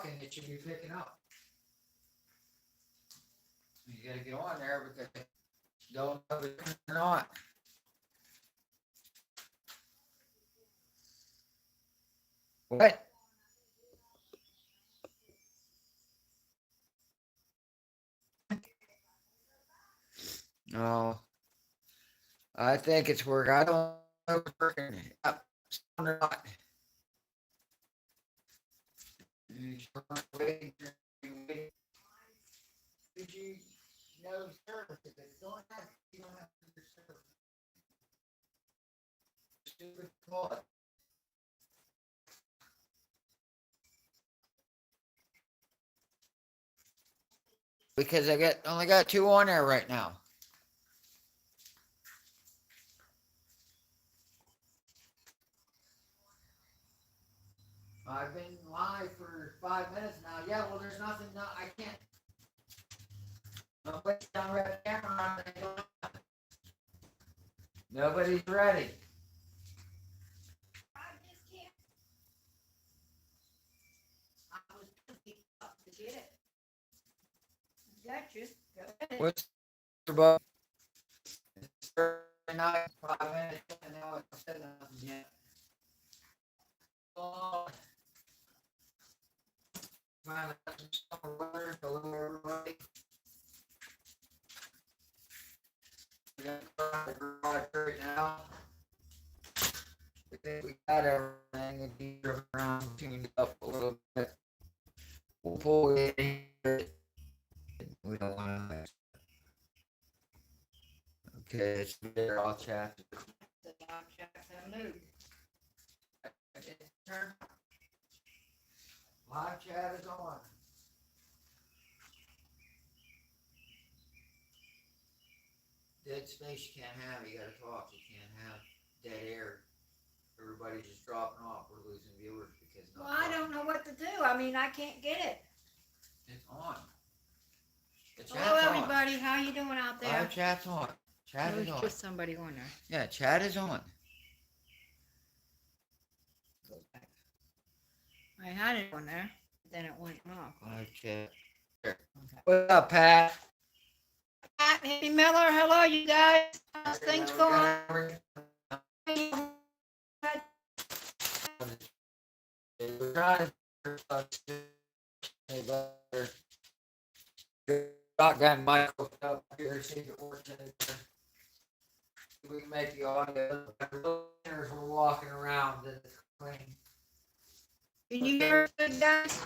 talking, it should be picking up. You gotta get on there because you don't know if it's or not. What? No, I think it's working. I don't know if it's working. Yep, sound or not. Waiting, waiting. Did you know service? If it don't have, you don't have to serve. Stupid thought. Because I got only got two on there right now. I've been live for 5 minutes now. Yeah, well, there's nothing. No, I can't. Nobody's on red camera. Nobody's ready. I just can't. I was picking up to get it. Got you. Go ahead. What's the bug? It's 5 minutes and now it's said nothing yet. Oh, finally got some summer weather. Hello, everybody. We got the garage right now. We think we got everything and be driven around, tuned up a little bit. We'll pull it in. We don't want to. Okay, it's there. I'll chat. The dog checks and move. Live chat is on. Dead space you can't have. You gotta talk. You can't have dead air. Everybody's just dropping off. We're losing viewers because Well, I don't know what to do. I mean, I can't get it. It's on. The chat's Hello, on. everybody. How you doing out there? Live chat's on. Chat is There's on. just somebody on there. Yeah, chat is on. I had it on there, then it went off. Live chat. Okay. What's up, Pat? Pat, Hippie Miller, hello, you guys. How's things going? We're trying to shotgun Michael up here, see if it works in there. We can make the audio. Listeners were walking around and it's clean. Can you hear us good, guys?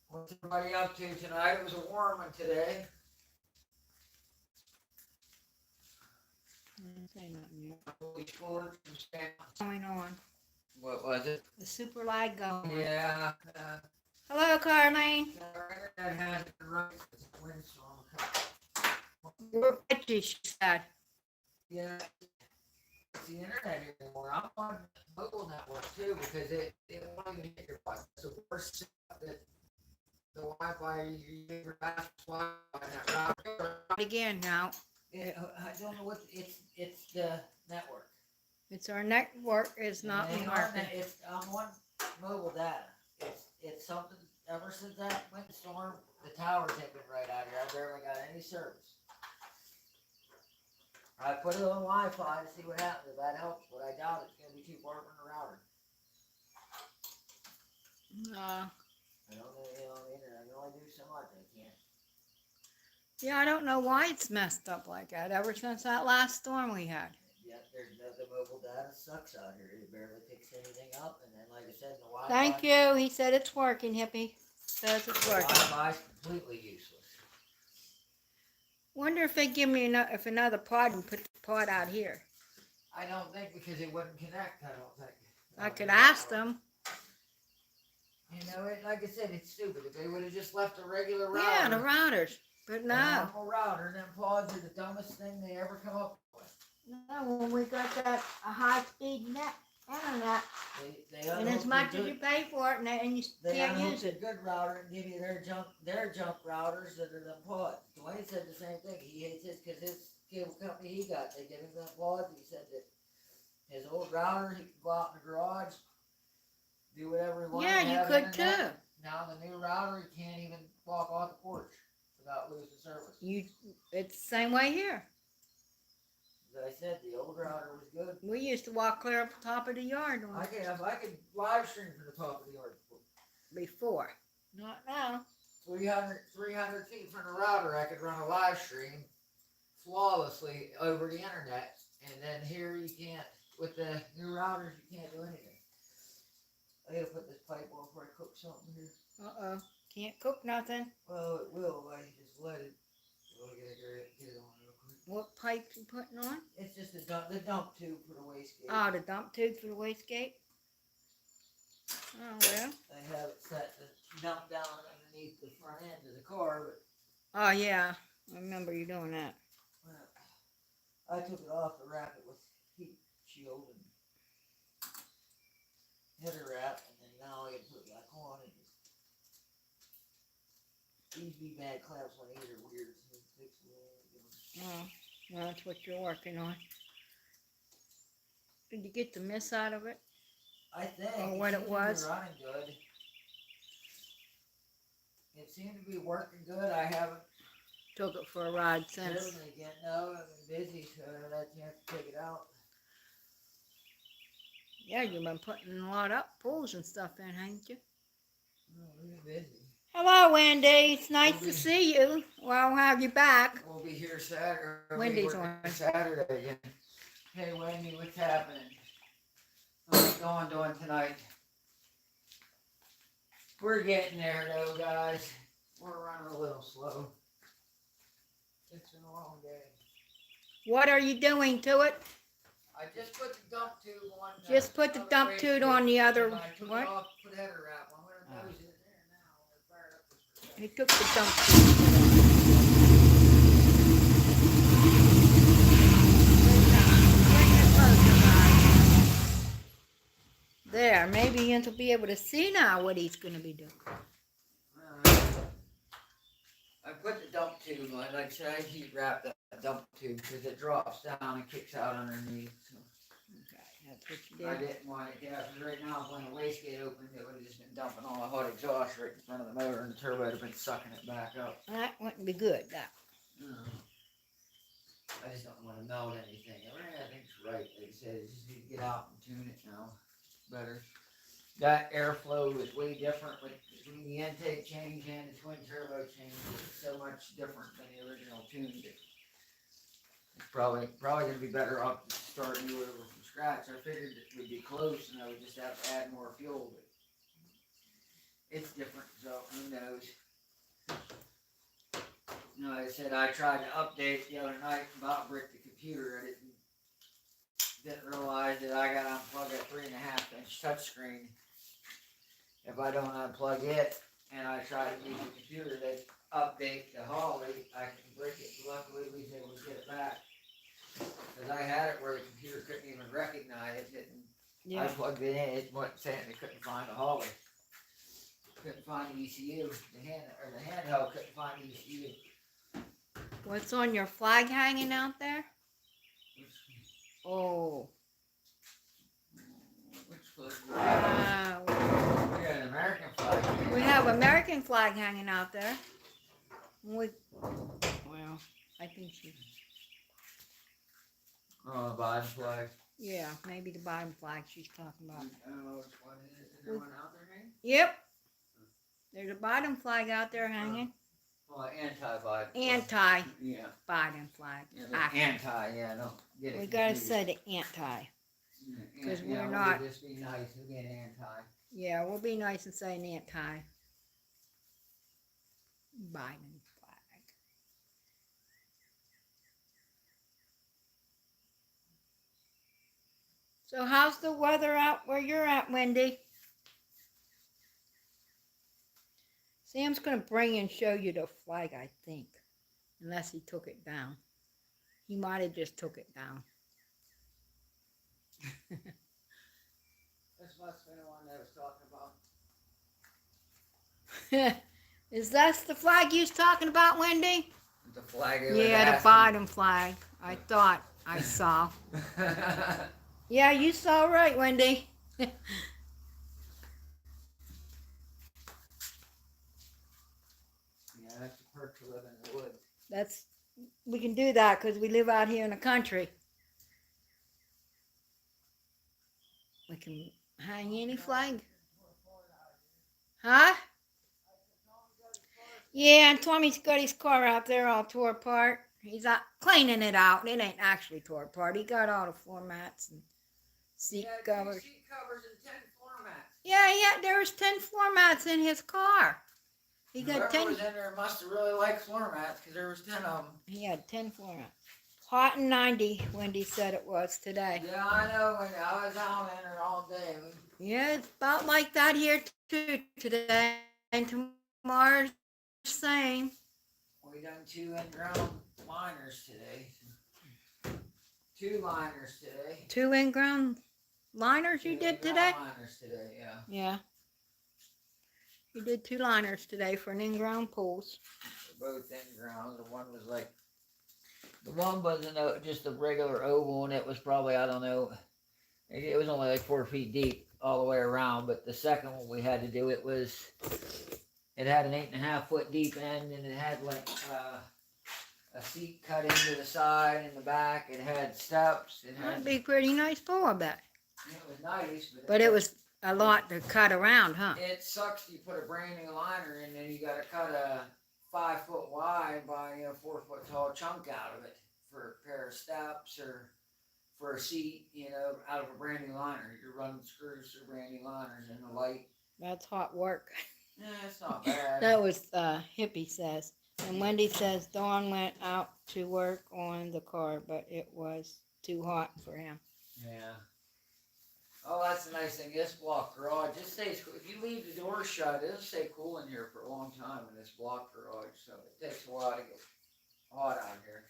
What's everybody up to tonight? It was a warm one today. Say nothing yet. We scored some stamps. Going on. What was it? The super light going. Yeah. Hello, Carlene. Our internet hasn't been right since the windstorm. We're pitchy, she said. Yeah. It's the internet anymore. I'm on mobile network too because it won't even hit your Wi-Fi. So the worst stuff that the Wi-Fi you use your Wi-Fi that router. Again now. I don't know what it's the network. It's our network is not Hang on, working. I'm on mobile data. It's something ever since that windstorm, the towers ain't been right out here. I barely got any service. I put it on Wi-Fi to see what happens. If that helps, but I doubt it's gonna be too far from the router. I don't know, on the internet. I can only do so much. I can't. Yeah, I don't know why it's messed up like that ever since that last storm we had. Yep, the mobile data sucks out here. It barely picks anything up, and then like I said, the Wi-Fi. Thank you. He said it's working, Hippie. Says it's The working. Wi-Fi's completely useless. Wonder if they give me another pod and put the pod out here. I don't think because it wouldn't connect. I don't think. I could ask them. You know, like I said, it's stupid. If they would have just left a regular router. Yeah, the routers. But A no. normal router, then pods are the dumbest thing they ever come up with. No, when we got that a high-speed net internet, They and as much as you pay for it, and you can't use it. Good router and give you their junk routers that are the pods. Dwayne said the same thing. He hates his because his cable company he got, they give him the pods. He said that his old router, he could go out in the garage, do whatever we want. Yeah, you have could internet. too. Now the new router, you can't even walk off the porch without losing service. It's the same way here. As I said, the old router was good. We used to walk clear up the top of the yard I could live stream from the top of the yard. before. Not now. 300 feet from the router, I could run a live stream flawlessly over the internet. And then here you can't, with the new routers, you can't do anything. I gotta put this pipe on before I cook something here. Uh-oh. Can't cook nothing. Well, it will if I just let it. We'll get it on real quick. What pipe you putting on? It's just the dump tube for the wastegate. Oh, the dump tube for the wastegate? Oh, well. I have it set to dump down underneath the front end of the car, but Oh, yeah. I remember you doing that. I took it off to wrap it with heat shield and header wrap, and then now I can put it back on. And these be bad clamps on these are weird, so it takes a little. Oh, well, that's what you're working on. Did you get the mist out of it? I think. Or what it was? Running good. It seemed to be working good. I haven't Took it for a ride since. driven it again. No, I've been busy, so I haven't had a chance to take it out. Yeah, you've been putting a lot up pools and stuff in, haven't you? No, we've been busy. Hello, Wendy. It's nice to see you. Well, I'll have you back. We'll be here Saturday. Wendy's on. Saturday again. Hey, Wendy, what's happening? What's going on tonight? We're getting there, though, guys. We're running a little slow. It's been a long day. What are you doing to it? I just put the dump tube on. Just put the dump tube on the other. I took What? it off, put header wrap on. One of those is there now. We're fired up this He took the dump tube. There, maybe you'll be able to see now what he's going to be doing. I put the dump tube on. Like I said, I heat wrap that dump tube because it drops down and kicks out underneath. So. Okay, that's what you I did. didn't want it. Yeah, because right now when the wastegate opened, it would have just been dumping all the hot exhaust right in front of the motor, and the turbo would have been sucking it back up. That wouldn't be good, that. I just don't want to melt anything. Everything's right. Like I said, I just need to get out and tune it now. Better. That airflow is way different between the intake change and the twin turbo change. It's so much different than the original tuned. It's probably going to be better off to start new over from scratch. I figured it would be close and I would just have to add more fuel, but it's different, so who knows. You know, like I said, I tried to update the other night about brick the computer. I didn't realize that I got to unplug a 3.5-inch touchscreen. If I don't unplug it and I try to use the computer to update the Holly, I can break it. Luckily, we was able to get it back. Because I had it where the computer couldn't even recognize it. And Yeah. I plugged it in, it wasn't saying it couldn't find the Holly. Couldn't find the ECU. The handheld couldn't find the ECU. What's on your flag hanging out there? Oh. Which flag? Wow. We got an American flag. We have American flag hanging out there. Well, I think she. Oh, the Biden flag. Yeah, maybe the bottom flag she's talking about. I don't know which one it is. Is there one out there, man? Yep. There's a bottom flag out there hanging. Well, anti-Biden. Anti Yeah. Biden flag. Yeah, anti, yeah, no. Get it We gotta confused. say the anti. Yeah, 'cause yeah, we're we'll not- just be nice. We'll get anti. Yeah, we'll be nice and say an anti Biden flag. So how's the weather out where you're at, Wendy? Sam's gonna bring and show you the flag, I think. Unless he took it down. He might have just took it down. This must have been the one that I was talking about. Is that the flag you was talking about, Wendy? The flag of Yeah, the bottom flag. I thought I saw. Yeah, you saw right, Wendy. That's we can do that because we live out here in the country. We can hang any flag. Huh? Yeah, and Tommy's got his car out there all tore apart. He's out cleaning it out. It ain't actually tore apart. He got all the floor mats and seat covers. Seat covers and 10 floor mats. Yeah. There was 10 floor mats in his car. He got Whoever 10. was in there must have really liked floor mats because there was 10 of them. He had 10 floor mats. Hot and 90, Wendy said it was today. Yeah, I know. When I was out in there all day. Yeah, it's about like that here too today. And tomorrow's the same. We done 2 in-ground liners today. 2 liners today. 2 in-ground liners you did today? Liners today, yeah. Yeah. You did 2 liners today for an in-ground pools. They're both in-ground. The one was like, the one wasn't just a regular oval, and it was probably, I don't know, it was only like 4 feet deep all the way around. But the second one we had to do, it had an 8.5 foot deep end, and it had like a seat cut into the side and the back. It had steps. That'd be a pretty nice pool, I bet. It was nice, but it was a lot to cut around, huh? It sucks. You put a brand new liner in, and you got to cut a 5 foot wide by 4 foot tall chunk out of it for a pair of steps or for a seat, out of a brand new liner. You're running screws through brand new liners in the light. That's hot work. Yeah, it's not bad. That was Hippie says. And Wendy says Dawn went out to work on the car, but it was too hot for him. Yeah. Oh, that's the nice thing. This block garage just stays cool. If you leave the door shut, it'll stay cool in here for a long time in this block garage. So it takes a while to get hot out here.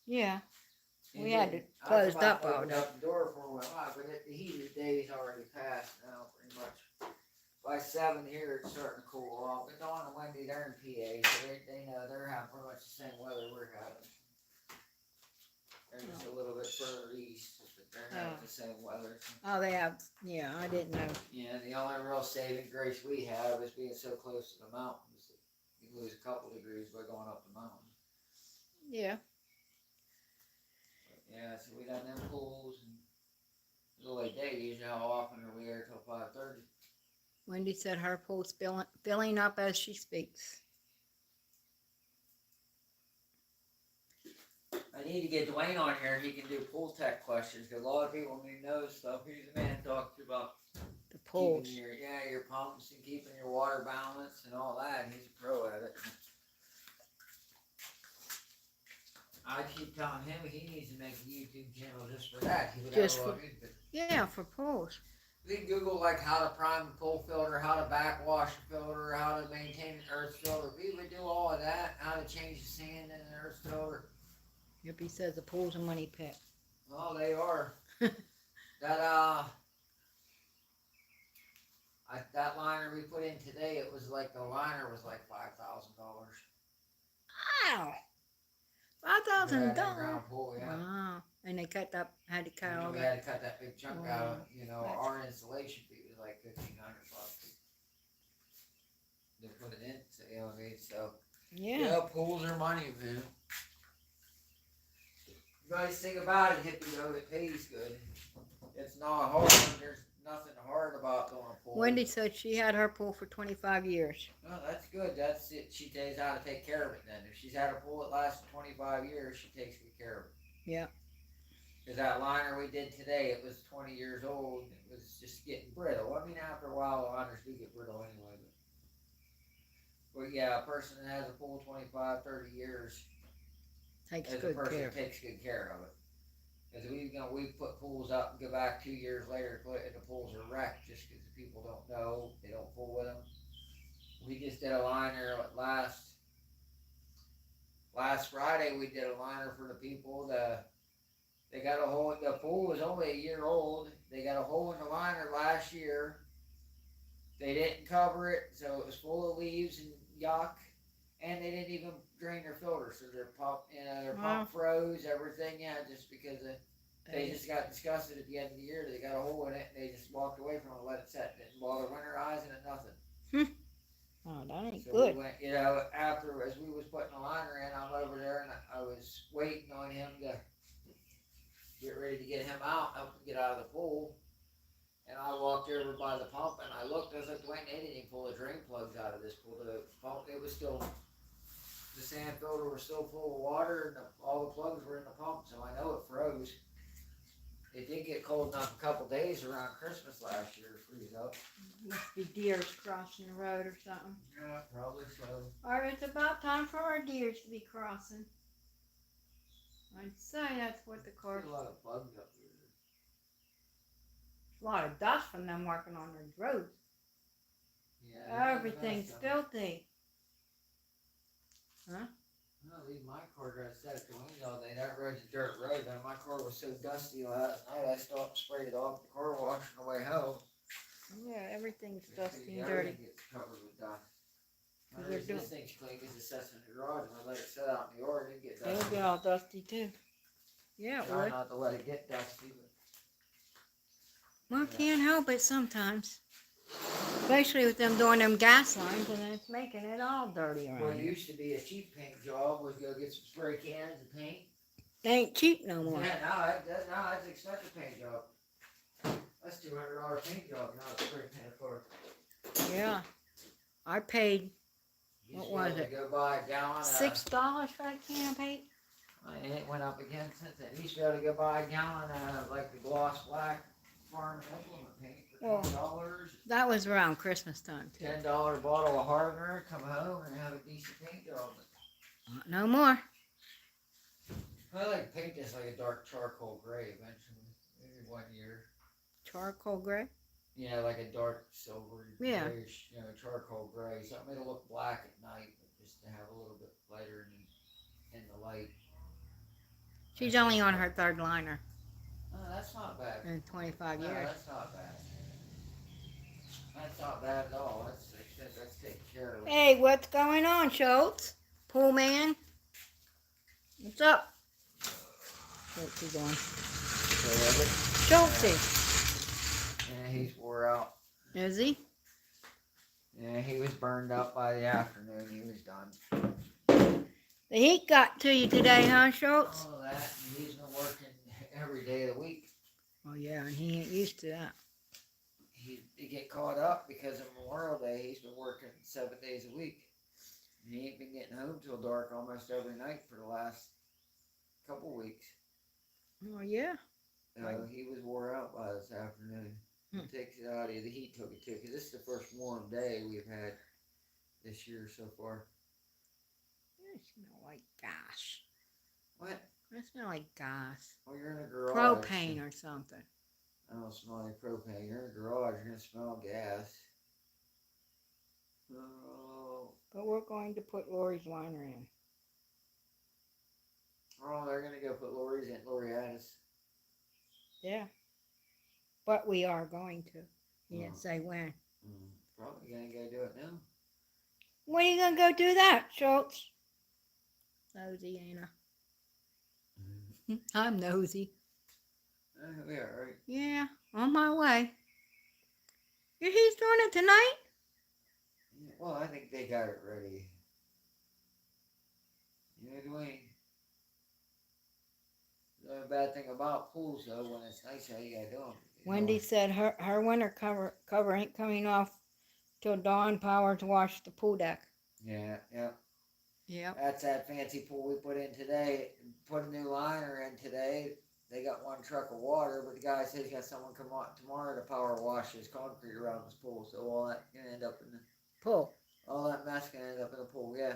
Yeah. And we had to close up all day. Up the door for a while, but the heated days already passed now, pretty much. By 7 here, it's starting to cool off. But Dawn and Wendy, they're in PA, so they know they're having pretty much the same weather we're having. They're just a little bit further east, but they're having the same weather. Oh, they have. Yeah, I didn't know. Yeah, the only real saving grace we have is being so close to the mountains. You lose a couple degrees by going up the mountain. Yeah. But yeah, so we done them pools, and it's a late day. Usually, how often are we there till 5:30? Wendy said her pool's filling up as she speaks. I need to get Dwayne on here. He can do pool tech questions because a lot of people need to know stuff. He's the man to talk to about the pools. Your pumps and keeping your water balanced and all that. He's a pro at it. I keep telling him he needs to make a YouTube channel just for that. He would just have yeah, for pools. You can Google like how to prime a pool filter, how to backwash a filter, how to maintain an earth filter. We would do all of that. How to change the sand in an earth filter. Hippie says the pool's a money pit. Oh, they are. That liner we put in today, it was like the liner was like $5,000. Wow. $5,000. Yeah. Wow. And they had to cut all We that. had to cut that big chunk out. Our installation fee was like $1,500 to put it in. So So yeah, pools are money, man. You guys think about it, hippie though, it pays good. It's not hard. There's nothing hard about doing a pool. Wendy said she had her pool for 25 years. Oh, that's good. That's it. She knows how to take care of it then. If she's had a pool that lasts 25 years, she takes good care of it. Yeah. Because that liner we did today, it was 20 years old. It was just getting brittle. I mean, after a while, the liners do get brittle anyway. But yeah, a person that has a pool 25, 30 years Takes as good a person care. takes good care of it. Because we put pools up and go back 2 years later and the pools are wrecked just because the people don't know. They don't pool with them. We just did a liner last Friday. We did a liner for the people. They got a hole. The pool was only a year old. They got a hole in the liner last year. They didn't cover it, so it was full of leaves and yuck. And they didn't even drain their filter, so their pump froze. Everything, just because they just got disgusted at the end of the year. They got a hole in it. And they just walked away from it, and let it set. Didn't bother winterizing it, nothing. Oh, that ain't So good. we went, after as we was putting the liner in, I'm over there and I was waiting on him to get ready to get him out, help him get out of the pool. And I walked over by the pump and I looked, I was like, Dwayne, they didn't even pull the drain plugs out of this pool. The pump, it was still, the sand filter was still full of water and all the plugs were in the pump, so I know it froze. It did get cold enough a couple days around Christmas last year to freeze up. Must be deers crossing the road or something. Yeah, probably so. Or it's about time for our deers to be crossing. I'd say that's what the car. There's a lot of bugs up here. A lot of dust from them working on those roads. Yeah, Everything's filthy. Huh? I leave my car to set at the window all day. That road's a dirt road, and my car was so dusty last night I stopped and sprayed it off the car wash on the way home. Yeah, everything's dusty and Everything dirty. gets covered with dust. They're doing- This thing's clean because it sits in the garage and I let it sit out in the yard and get dusty. It'll get all dusty too. Yeah, it Try would. not to let it get dusty, but Well, can't help it sometimes. Especially with them doing them gas lines and it's making it all dirty what around here. used to be a cheap paint job was go get some spray cans and paint. They ain't cheap no more. Yeah, now it's an expensive paint job. That's $200 paint job, not a spray paint car. Yeah. I paid You What used to was be able it? to go buy a gallon of $6 for that can of paint. It went up again since then. You used to be able to go buy a gallon of like the gloss black farm implement paint for $10. That was around Christmas time too. $10 bottle of hardener, come home and have a decent paint job. Not no more. I like to paint this like a dark charcoal gray eventually. Maybe 1 year. Charcoal gray. Yeah, like a dark silvery Yeah. grayish, charcoal gray. Something that'll look black at night, but just to have a little bit lighter in the light. She's only on her third liner Oh, that's not bad. in 25 No, years. that's not bad. That's not bad at all. That's taken care of. Hey, what's going on, Schultz? Pool man? What's up? What's he doing? Schultzy. Yeah, he's wore out. Is he? Yeah, he was burned out by the afternoon. He was done. The heat got to you today, huh, Schultz? All that, and he's been working every day of the week. Oh, yeah, and he ain't used to that. He get caught up because of Memorial Day. He's been working 7 days a week. And he ain't been getting home till dark almost every night for the last couple weeks. Oh, yeah. He was wore out by this afternoon. It takes it out of you. The heat took it too, because this is the first warm day we've had this year so far. It smell like gas. What? It smell like gas. Well, you're in a garage. Propane or something. I don't smell like propane. You're in a garage. You're gonna smell gas. Oh. But we're going to put Lori's liner in. Oh, they're gonna go put Lori's in Loriatis. Yeah. But we are going to. He didn't say when. Probably gonna go do it now. When are you going to go do that, Schultz? Nosy, ain't I? I'm nosy. Yeah, right. Yeah, on my way. He's doing it tonight? Yeah, well, I think they got it ready. Dwayne. The bad thing about pools, though, when it's nice out, you gotta do them. Wendy said her winter cover ain't coming off till dawn power to wash the pool deck. Yeah. Yep. That's that fancy pool we put in today. Put a new liner in today. They got 1 truck of water, but the guy says he's got someone come on tomorrow to power wash his concrete around his pool. So all that can end up in the Pool. all that mess can end up in the pool. Yeah.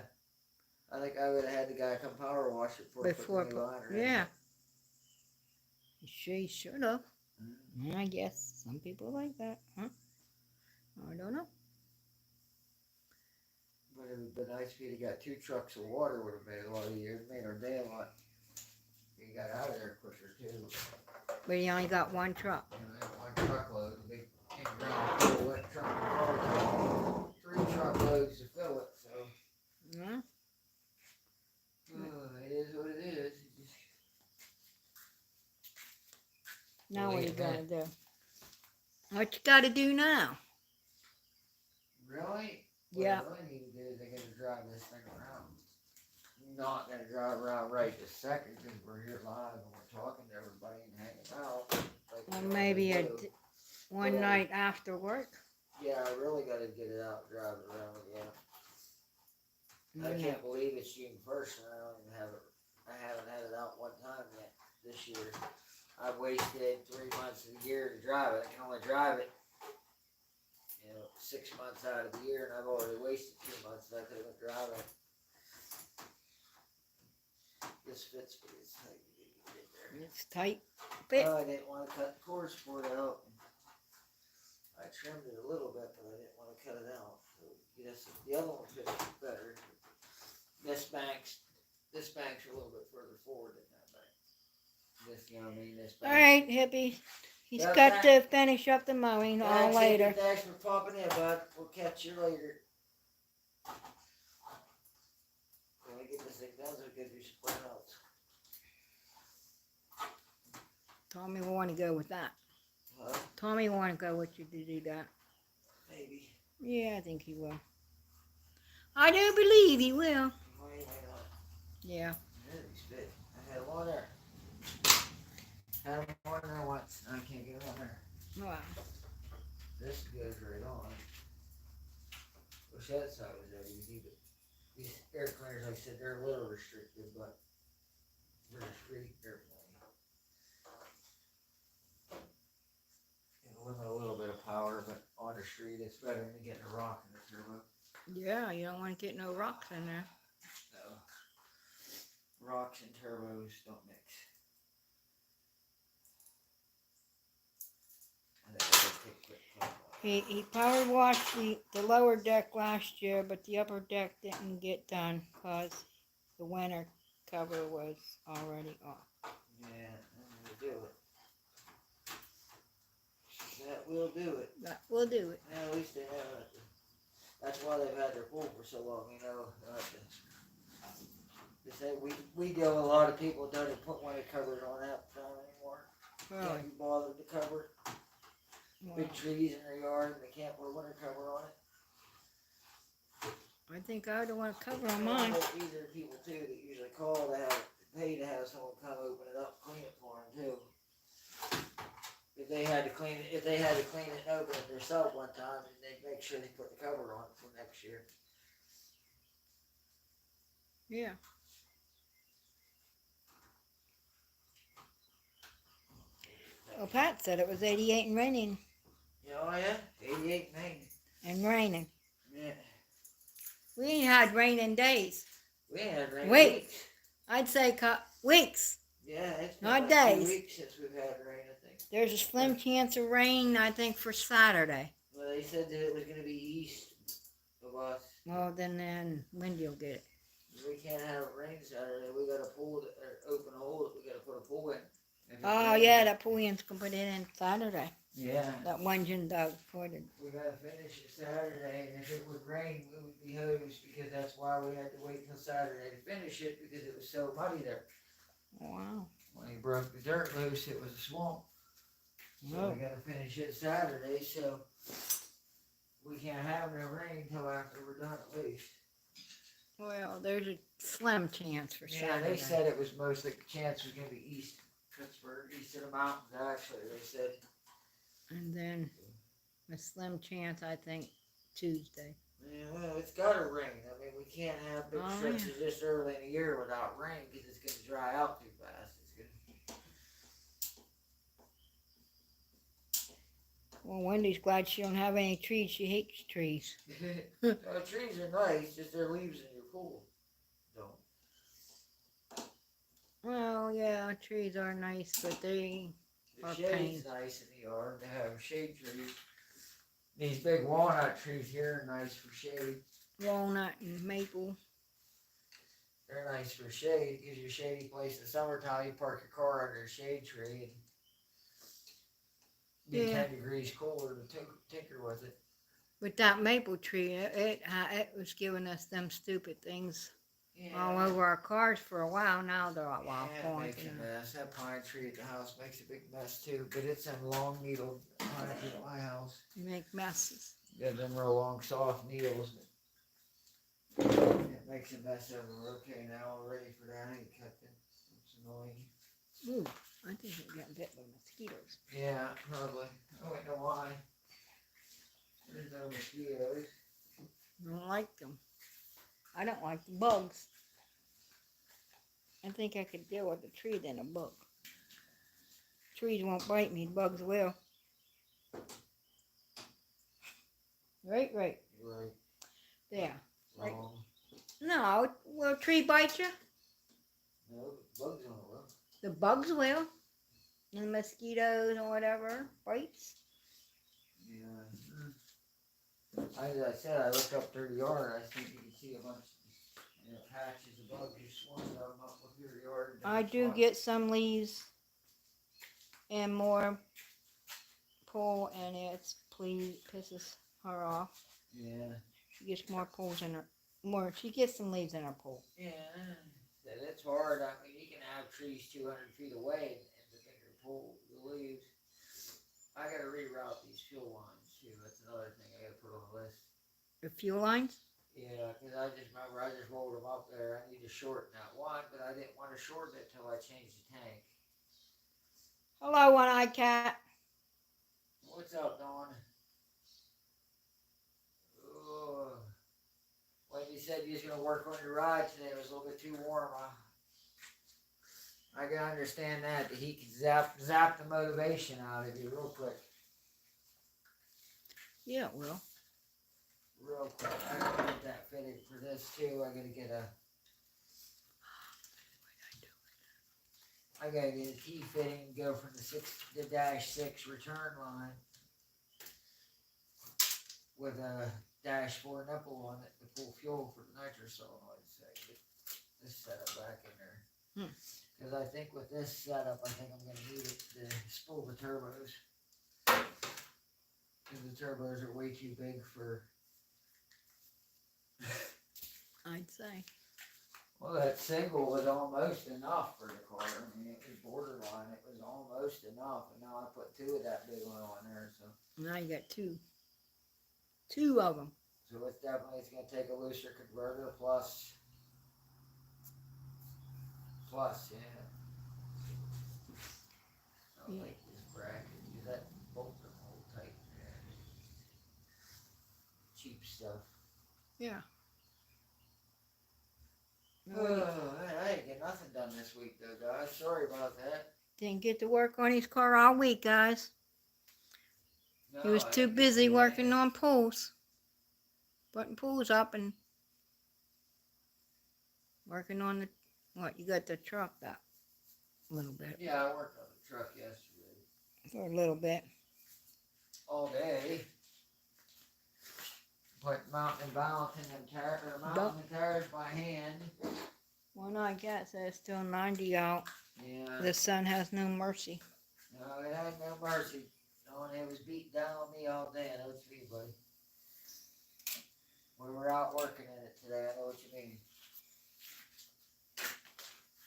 I think I would have had the guy come power wash it before put the new liner in. Yeah. She should have. Mm-hmm. I guess some people like that, huh? I don't know. But it would have been nice if you'd have got 2 trucks of water. Would have made a lot easier. Made our day a lot. You got out of there quicker too. But you only got 1 truck. That 1 truckload, a big ground full wet truck. 3 truckloads to fill it. So Yeah. it is what it is. Now what are you gonna do? What you gotta do now? Really? Yeah. What I need to do is I gotta drive this thing around. Not gonna drive around right this second because we're here live and we're talking to everybody and hanging out. Like Or we maybe normally do. one night after work. Yeah, I really gotta get it out and drive it around again. I Yeah. can't believe it's June 1st and I don't even have it. I haven't had it out one time yet this year. I've wasted 3 months of the year to drive it. I can only drive it, 6 months out of the year, and I've already wasted 2 months that I could have been driving. This fits me. It's tight. It's tight. Fit. I didn't want to cut the cord support out. I trimmed it a little bit, but I didn't want to cut it out. So yes, the other one fits better. This bank's a little bit further forward than that bank. This, you know what I mean? This bank. All right, hippie. He's Yeah, got to finish up the mowing all Thanks, later. Hippie. Thanks for popping in, bud. We'll catch you later. When we get this thing done, so it gives you some else. Tommy will want to go with that. Huh? Tommy will want to go with you to do that. Maybe. Yeah, I think he will. I do believe he will. Well, he might not. Yeah. He's fit. I had him on there. Had him on there once. I can't get him on there. Wow. This goes right on. Wish that side was that easy, but these air cleaners, like I said, they're a little restricted, but for the street, they're plenty. It'll limit a little bit of power, but on the street, it's better than getting a rock in the turbo. Yeah, you don't want to get no rocks in there. No. Rocks and turbos don't mix. I think I gotta take a quick time off. He power washed the lower deck last year, but the upper deck didn't get done because the winter cover was already off. Yeah, that will do it. That will do it. But we'll do it. Yeah, at least they have it. That's why they've had their pool for so long, They say we deal with a lot of people that don't even put winter covers on that time anymore. Really? Can't be bothered to cover it. Wow. Big trees in their yard and they can't put a winter cover on it. I think I would want to cover on mine. These are people too that usually call to pay to have someone come open it up, clean it for them too. If they had to clean it and open it themselves one time, they'd make sure they put the cover on it for next year. Yeah. Well, Pat said it was 88 and raining. Oh yeah? 88 Maine. And raining. Yeah. We ain't had raining days. We ain't had rain Wait. weeks. I'd say weeks. Yeah, it's been Not like days. 2 weeks since we've had rain, I think. There's a slim chance of rain, I think, for Saturday. Well, they said that it was going to be east of us. Well, then Wendy will get it. We can't have rain Saturday. We got to open a hole that we got to put a pool in. Oh, yeah, that Pooian's going to put it in Saturday. Yeah. That one Jim Doug put it. We got to finish it Saturday, and if it would rain, we would be hosed because that's why we had to wait till Saturday to finish it because it was so muddy there. Wow. When he broke the dirt loose, it was a swamp. So Oh. we got to finish it Saturday, so we can't have no rain till after we're done at least. Well, there's a slim chance for Yeah, Saturday. they said it was most like the chance was going to be east Pittsburgh, east of the mountains. Actually, they said. And then a slim chance, I think, Tuesday. Yeah, well, it's got to rain. I mean, we can't have big Oh, stretches this early in the year without rain because it's going to dry out too fast. Well, Wendy's glad she don't have any trees. She hates trees. Trees are nice, just their leaves in your pool. Don't. Well, yeah, trees are nice, but they The are shade's pain. nice in the yard to have shade trees. These big walnut trees here are nice for shade. Walnut and maple. They're nice for shade. Gives you a shady place in the summertime. You park your car under a shade tree and be Yeah. 10 degrees cooler to tinker with it. With that maple tree, it was giving us them stupid things all over our cars for a while. Now they're all Yeah, it falling. makes a mess. That pine tree at the house makes a big mess too, but it's them long needle pines at my house. You make messes. Yeah, them real long soft needles. It makes a mess everywhere. Okay, now we're ready for that. I ain't cut them. It's annoying. Ooh, I think we're getting bit by mosquitoes. Yeah, probably. I don't know why. There's no mosquitoes. I don't like them. I don't like the bugs. I think I could deal with a tree than a bug. Trees won't bite me, bugs will. Right. Right. There. Right. Wrong. No, will a tree bite you? No, bugs on the roof. The bugs will. And the mosquitoes or whatever bites. Yeah. As I said, I looked up through the yard. I think you can see a bunch of patches of bugs. You swarmed them up with your yard. I do get some leaves and more pull, and it's pisses her off. Yeah. She gets more pulls in her. She gets some leaves in her pull. Yeah. It's hard. I mean, you can have trees 200 feet away and the bigger pull the leaves. I gotta reroute these fuel lines too. That's another thing I gotta put on the list. The fuel lines? Yeah, because I just remember I just rolled them up there. I need to shorten that one, but I didn't want to shorten it till I changed the tank. Hello, one-eyed cat. What's up, Dawn? Oh, when you said you was gonna work on your ride today, it was a little bit too warm. I can understand that. The heat can zap the motivation out of you real quick. Yeah, it will. Real quick. I gotta get that fitted for this too. I gotta get a key fitting and go from the -6 return line with a -4 nipple on it to pull fuel for the nitro solenoid. So I get this setup back in there. Because I think with this setup, I think I'm going to need it to spool the turbos. Because the turbos are way too big for... I'd say. Well, that single was almost enough for the car. I mean, it was borderline. It was almost enough. And now I put 2 of that big one on there. So Now you got 2. 2 of them. So it's going to take a looser converter plus, yeah. I like this bracket because that bolt doesn't hold tight. Cheap stuff. Yeah. Oh, man, I didn't get nothing done this week though, guys. Sorry about that. Didn't get to work on his car all week, guys. No, He was I too didn't busy do working that. on pulls. Putting pulls up and working on the, what, you got the truck up a little bit. Yeah, I worked on the truck yesterday. For a little bit. All day. Put mounting and balancing and tires by hand. One-eyed cat says it's still 90 out. Yeah. The sun has no mercy. No, it had no mercy. No, and it was beating down on me all day. I know what you mean, buddy. We were out working in it today. I know what you mean.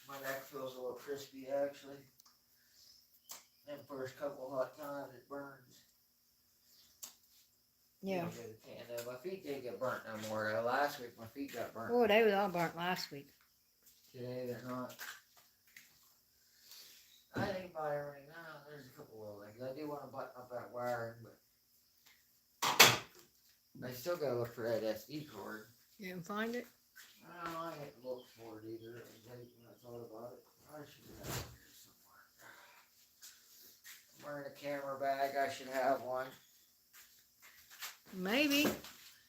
My neck feels a little crispy, actually. Them first couple hot times, it burns. Yeah. My feet didn't get burnt no more, though. Last week, my feet got burnt. Oh, they was all burnt last week. Today, they're not. I think about everything now. There's a couple little things. I do want to button up that wiring, but I still gotta look for that SD card. You didn't find it? I didn't look for it either. It was late when I thought about it. I should have it here somewhere. I'm wearing a camera bag. I should have one. Maybe.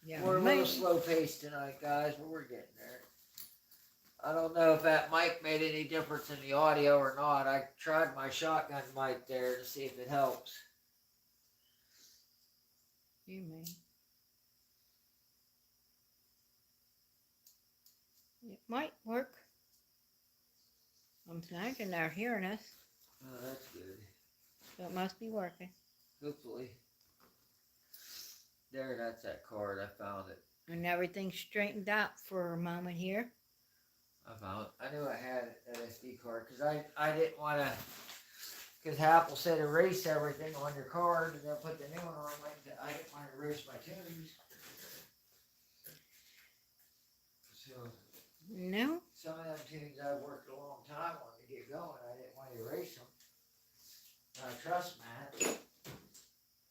Yeah, We're a maybe. little slow paced tonight, guys, but we're getting there. I don't know if that mic made any difference in the audio or not. I tried my shotgun mic there to see if it helps. You may. It might work. I'm thinking they're hearing us, Oh, that's good. so it must be working. Hopefully. There, that's that card. I found it. And everything's straightened out for a moment here. I knew I had an SD card because I didn't want to, because Apple said erase everything on your card and then put the new one on. I didn't want to erase my tunes. No, Some of them tunes I worked a long time on to get going. I didn't want to erase them. Trust Matt,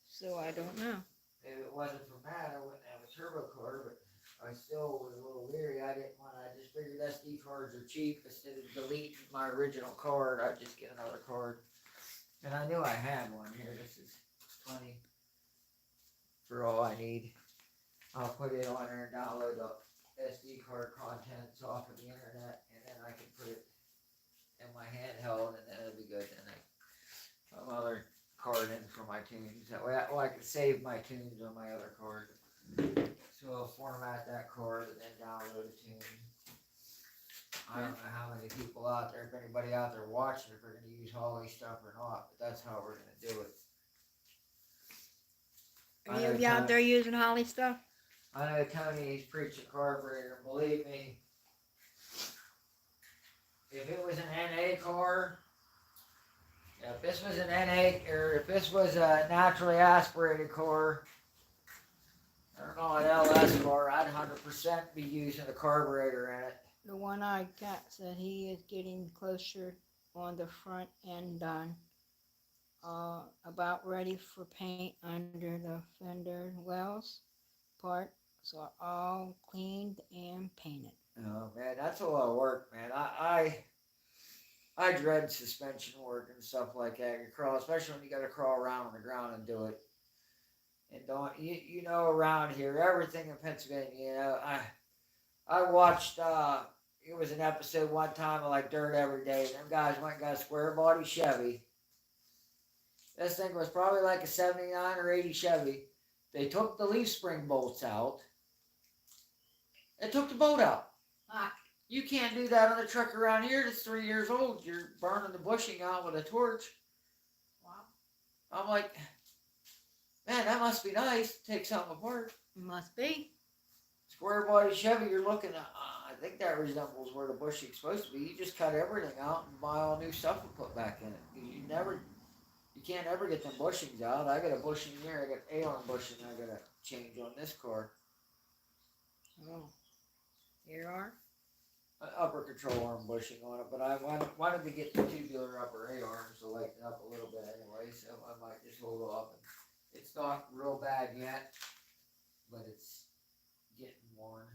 so I don't know. if it wasn't for Matt, I wouldn't have a turbo card, but I still was a little leery. I didn't want to, I just figured SD cards are cheap. Instead of deleting my original card, I'd just get another card. And I knew I had one here. This is plenty for all I need. I'll put it on there and download the SD card contents off of the internet, and then I can put it in my handheld, and then it'll be good. And I put my other card in for my tunes. That way, I can save my tunes on my other card. So I'll format that card and then download a tune. I don't know how many people out there, if anybody out there watching, if we're going to use Holly stuff or not, but that's how we're going to do it. Are you out there using Holly stuff? I know Tony, he's preaching carburetor. Believe me, if it was an NA car, if this was an NA, or if this was a naturally aspirated car, or not an LS car, I'd 100% be using a carburetor in it. The one I got said he is getting closer on the front end done. About ready for paint under the fender wells part. So all cleaned and painted. Oh man, that's a lot of work, man. I dread suspension work and stuff like that. You crawl, especially when you got to crawl around on the ground and do it. And don't you know around here, everything in Pennsylvania, you know, I watched it was an episode one time of like Dirt Every Day. Them guys went and got a square body Chevy. This thing was probably like a 79 or 80 Chevy. They took the leaf spring bolts out. It took the bolt out. You can't do that on a truck around here that's 3 years old. You're burning the bushing out with a torch. Wow. I'm like, man, that must be nice to take something apart. Must be. Square body Chevy, you're looking at, I think that resembles where the bushing's supposed to be. You just cut everything out and buy all new stuff and put back in it. You can't ever get them bushings out. I got a bushing here, I got A-arm bushing I got to change on this car. Oh. Here are? An upper control arm bushing on it, but I wanted to get the tubular upper A-arms to lighten up a little bit anyway, so I might just hold off. It's not real bad yet, but it's getting worn.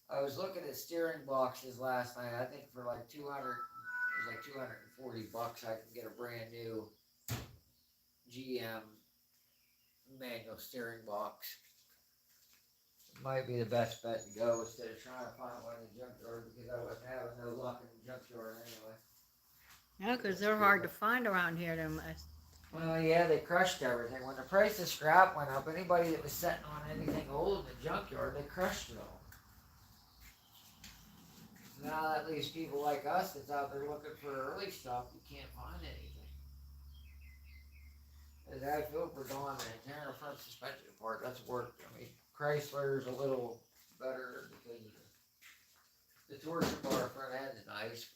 I was looking at steering boxes last night. I think for like 200, it was like $240 I can get a brand new GM manual steering box. Might be the best bet to go instead of trying to find one in the junkyard, because I wasn't having no luck in the junkyard anyway. Yeah, because they're hard to find around here. Well, yeah, they crushed everything. When the price of scrap went up, anybody that was sitting on anything old in the junkyard, they crushed it all. So now that leaves people like us that's out there looking for early stuff, you can't find anything. As I feel for going and tearing a front suspension apart, that's work. I mean, Chrysler's a little better because the torsion bar front end is nice,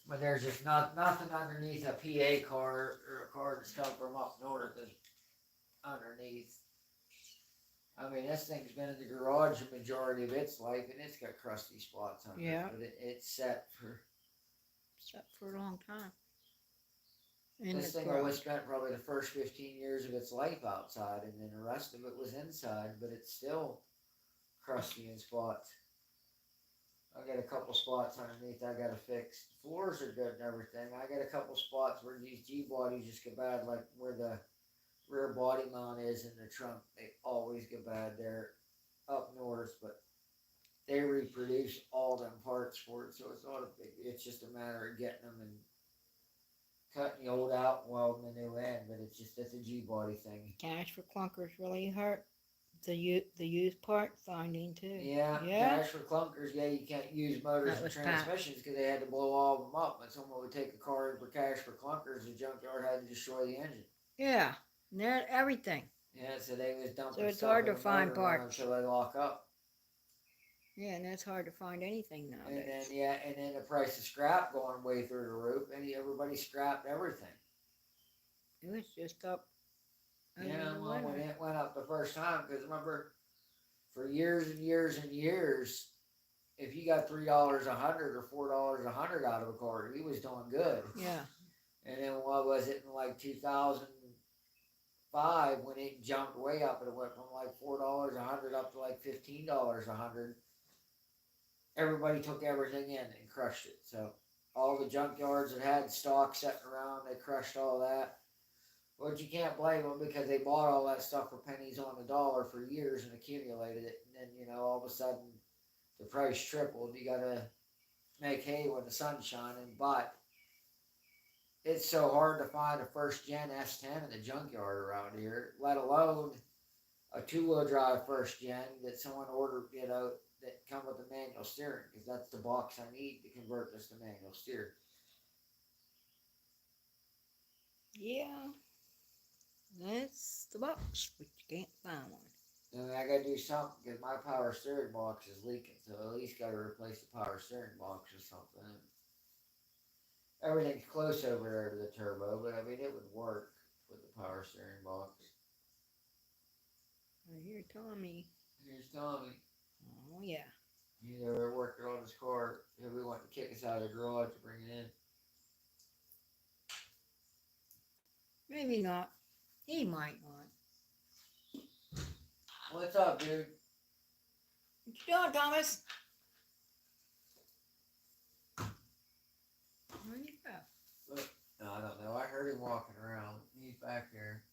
but there's just nothing underneath a PA car or a car that's come from up north is underneath. I mean, this thing's been in the garage the majority of its life, and it's got crusty spots on it. But it's set for a long time. This thing always spent probably the first 15 years of its life outside, and then the rest of it was inside, but it's still crusty in spots. I got a couple spots underneath I gotta fix. The floors are good and everything. I got a couple spots where these G-bodies just get bad, like where the rear body mount is in the trunk. They always get bad there up north, but they reproduce all them parts for it, so it's not a big, it's just a matter of getting them and cutting the old out and welding the new in, but it's a G-body thing. Cash for clunkers really hurt the used part finding too. Yeah, cash for clunkers. Yeah, you can't use motors and transmissions because they had to blow all of them up. When someone would take a car in for cash for clunkers, the junkyard had to destroy the engine. Yeah, everything. Yeah, so they was dumping. So it's hard to find parts until they lock up. Yeah, and that's hard to find anything nowadays. And then the price of scrap going way through the roof, and everybody scrapped everything. It was just up. Yeah, well, when it went up the first time, because remember, for years and years and years, if you got $3 a hundred or $4 a hundred out of a car, he was doing good. Yeah. And then what was it in like 2005 when it jumped way up and it went from like $4 a hundred up to like $15 a hundred. Everybody took everything in and crushed it. So all the junkyards that had stock sitting around, they crushed all that. But you can't blame them because they bought all that stuff for pennies on the dollar for years and accumulated it. And then, all of a sudden the price tripled. You got to make hay when the sun's shining. But it's so hard to find a first gen S10 in the junkyard around here, let alone a 2-wheel drive first gen that someone ordered, that come with a manual steering, because that's the box I need to convert this to manual steer. Yeah. That's the box, but you can't find one. And I gotta do something because my power steering box is leaking, so I at least gotta replace the power steering box or something. Everything's close over there to the turbo, but I mean it would work with the power steering box. I hear Tommy. Here's Tommy. Oh yeah. He's over there working on his car. He'll be wanting to kick us out of the garage to bring it in. Maybe not. He might not. What's up, dude? What you doing, Thomas? Where'd he go? Look, no, I don't know. I heard him walking around. He's back there.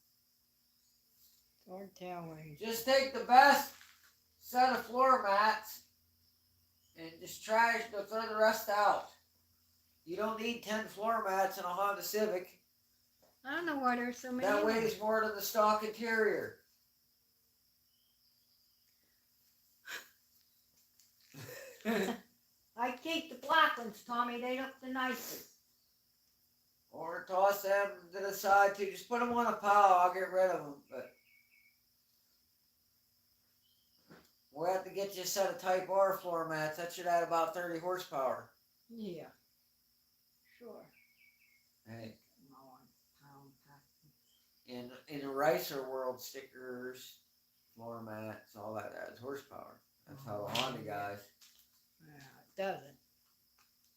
It's hard to tell where he's. Just take the best set of floor mats and just throw the rest out. You don't need 10 floor mats in a Honda Civic. I don't know why there's so many. That weighs more than the stock interior. I keep the black ones, Tommy. They look the nicest. Or toss them to the side too. Just put them on a pile. I'll get rid of them. But we'll have to get you a set of Type R floor mats. That should add about 30 horsepower. Yeah. Sure. Hey. In the Ricer world, stickers, floor mats, all that adds horsepower. That's how the Honda guys. It doesn't.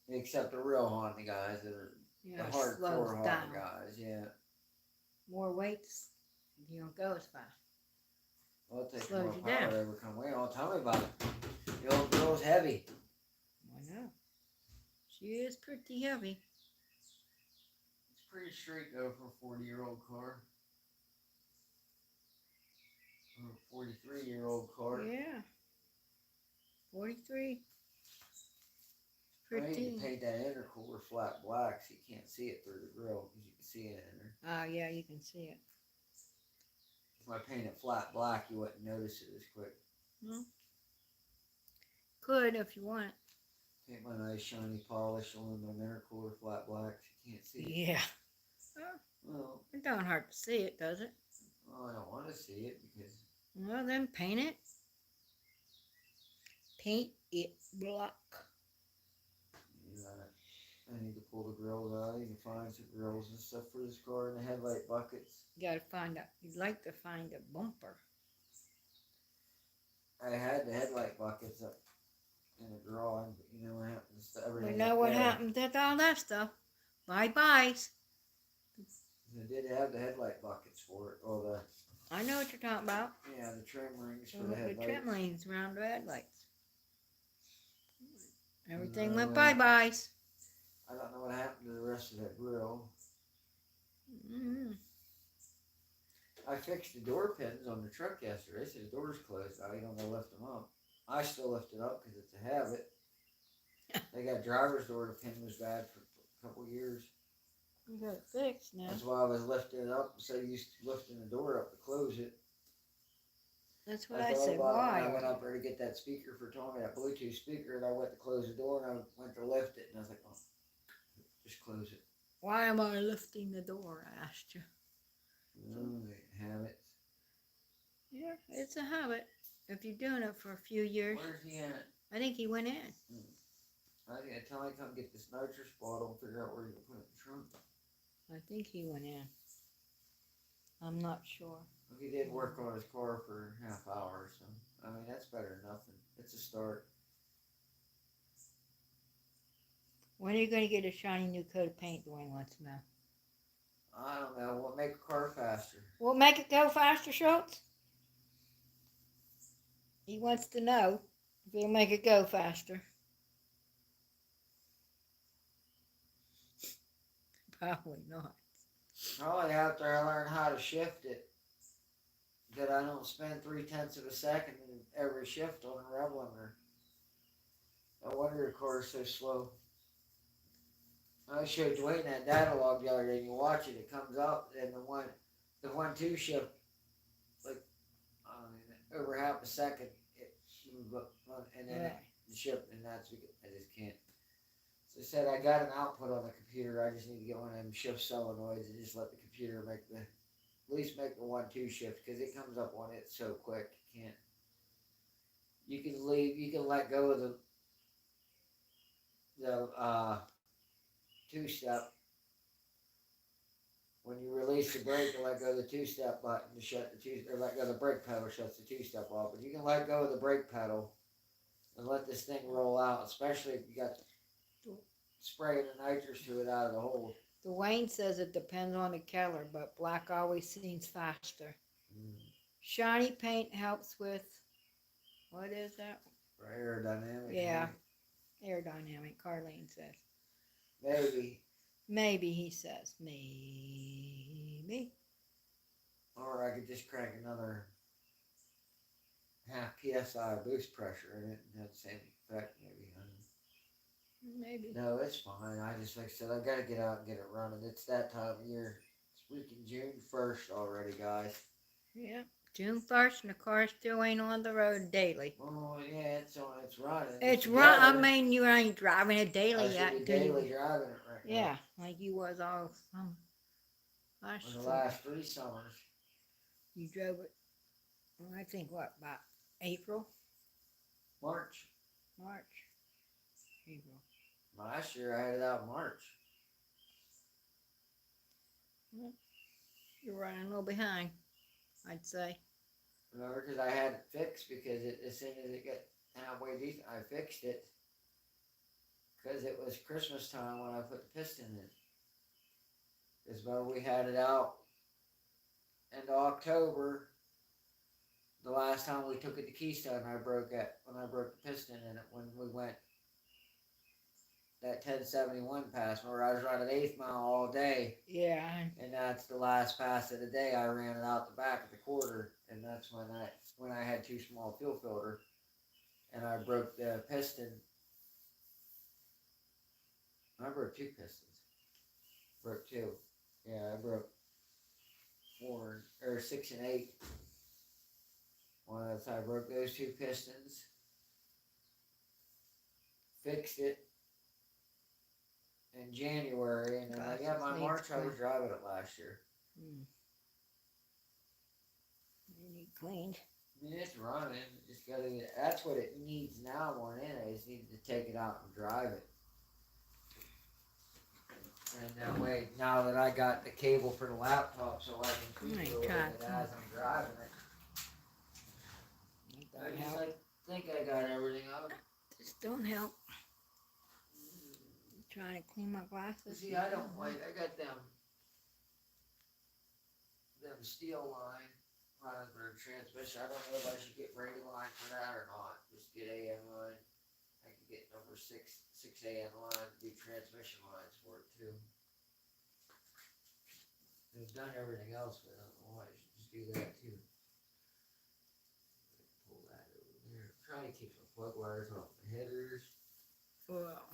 Except the real Honda guys that are the hardcore Honda guys, yeah. More weights, you don't go as fast. Well, it takes Slows more you power down. to overcome weight. Oh, tell me about it. The old girl's heavy. I know. She is pretty heavy. It's pretty straight though for a 40-year-old car. Or a 43-year-old car. Yeah. 43. I need Pretty. to paint that intercooler flat black so you can't see it through the grill because you can see it in there. Oh, yeah, you can see it. If I paint it flat black, you wouldn't notice it as quick. Hmm. Could if you want. Paint my nice shiny polished aluminum intercooler flat black so you can't see it. Yeah. Well, It don't hurt to see it, does it? I don't want to see it because... Well, then paint it. Paint it black. I need to pull the grills out. I need to find some grills and stuff for this car and the headlight buckets. You gotta find out. You'd like to find a bumper. I had the headlight buckets up in the garage, but you know what happens to everything. We know what happened to all that stuff. Bye-byes. They did have the headlight buckets for it. Or I know what you're talking about. the trim rings for the The headlights. trim rings around the headlights. Everything went bye-byes. I don't know what happened to the rest of that grill. Mm-hmm. I fixed the door pins on the truck yesterday. They said the door's closed. I don't know lift them up. I still lift it up because it's a habit. They got driver's door. The pin was bad for a couple years. You got it fixed now. That's why I was lifting it up. So used to lifting the door up to close it. That's what I said. When Why? I went up there to get that speaker for Tommy, that Bluetooth speaker, and I went to close the door, and I went to lift it, and I was like, oh, just close it. Why am I lifting the door? I asked you. Habits. Yeah, it's a habit. If you're doing it for a few years. Where's he at? I think he went in. I think I tell him to come get this nitrous bottle and figure out where you can put it in the trunk. I think he went in. I'm not sure. He did work on his car for half hour, so I mean that's better than nothing. It's a start. When are you going to get a shiny new coat of paint, Dwayne wants to know? I don't know what make a car faster. What make it go faster, Schultz? He wants to know if it'll make it go faster. Probably not. Probably after I learn how to shift it, that I don't spend 3/10 of a second in every shift on a rev limiter. No wonder the car is so slow. I showed Dwayne that data log the other day, and you watch it, it comes up, and the 1-2 shift, like, I don't know, over half a second, it moved up, and then the shift, and that's, I just can't. So I said, I got an output on the computer, I just need to get one of them shift solenoids and just let the computer make at least make the 1-2 shift, because it comes up on it so quick, you can't. You can let go of the 2-step. When you release the brake and let go of the 2-step button to shut the or let go of the brake pedal shuts the 2-step off. But you can let go of the brake pedal and let this thing roll out, especially if you got spraying the nitrous to it out of the hole. Dwayne says it depends on the color, but black always seems faster. Shiny paint helps with, what is that? For aerodynamic. Yeah, aerodynamic, Carlene says. Maybe. Maybe, he says. Maybe. Or I could just crank another half PSI boost pressure in it and have the same effect, maybe. Maybe. No, it's fine. I just, like I said, I gotta get out and get it running. It's that time of year. It's freaking June 1st already, guys. Yeah, June 1st and the car still ain't on the road daily. Oh, yeah, it's running. It's run. I mean, you ain't driving it daily yet. I should be daily driving it right now. Yeah, like you was all last For the last 3 summers. You drove it, well, I think, what, about April? March. April. Last year I had it out in March. Well, you're running a little behind, I'd say. Remember, because I had it fixed, because as soon as it got halfway decent, I fixed it. Because it was Christmas time when I put the piston in. Because when we had it out into October, the last time we took it to Keystone, when I broke the piston in it when we went that 1071 pass where I was running 8th mile all day. Yeah. And that's the last pass of the day. I ran it out the back of the quarter, and that's when I had too small a fuel filter, and I broke the piston. I broke 2 pistons. Broke 2. Yeah, I broke 6 and 8. Once I broke those 2 pistons, fixed it in January, and then by March I was driving it last year. You need cleaned. I mean, it's running. Just gotta. That's what it needs now more than anything. I just need to take it out and drive it. And that way, now that I got the cable for the laptop, so I can tweak it a little bit as I'm driving it. I think I got everything up. This don't help. I'm trying to clean my glasses. See, I don't like. I got them steel line running for the transmission. I don't know if I should get radio line for that or not. Just get AM line. I could get number 6 AM line to do transmission lines for it too. I've done everything else, but I don't know why I should just do that too. Pull that over there. Try to keep the plug wires off the headers. Well,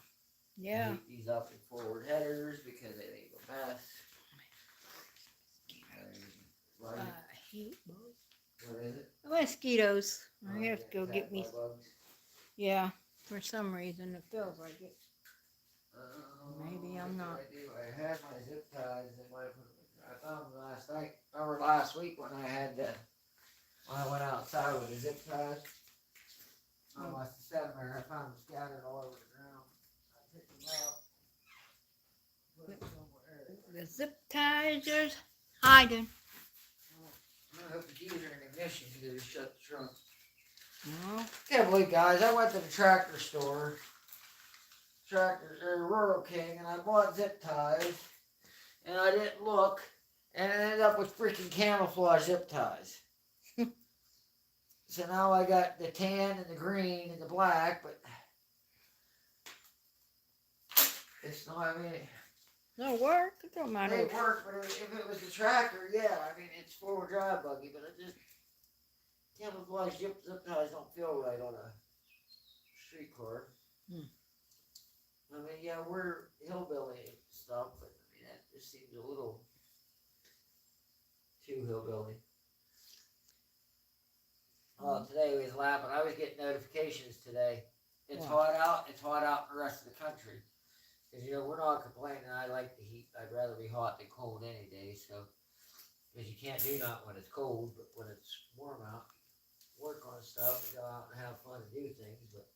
yeah. These up and forward headers because they ain't the best. I hate bugs. What is it? Mosquitoes. I have to go get me. Bugs. Yeah, for some reason it feels like it. Maybe I'm not. I had my zip ties in my. I found them last night. Remember last week when I had when I went outside with the zip ties? I must have set them there. I found them scattered all over the ground. I picked them up. Put them somewhere. The zip ties are hiding. I hope the keys are in the ignition to shut the trunk. No. Can't believe, guys, I went to the tractor store, Rural King, and I bought zip ties, and I didn't look, and I ended up with freaking camouflage zip ties. So now I got the tan and the green and the black, but it's not, I mean, No work. It don't matter. they work, but if it was the tractor, yeah, I mean, it's four-wheel drive buggy, but it just, camouflage zip ties don't feel right on a street car. I mean, yeah, we're hillbilly stuff, but I mean, that just seems a little too hillbilly. Oh, today we was laughing. I was getting notifications today. It's hot out. It's hot out in the rest of the country. Because, you know, we're not complaining. I like the heat. I'd rather be hot than cold any day. So, because you can't do nothing when it's cold, but when it's warm out, work on stuff, and go out and have fun and do things. But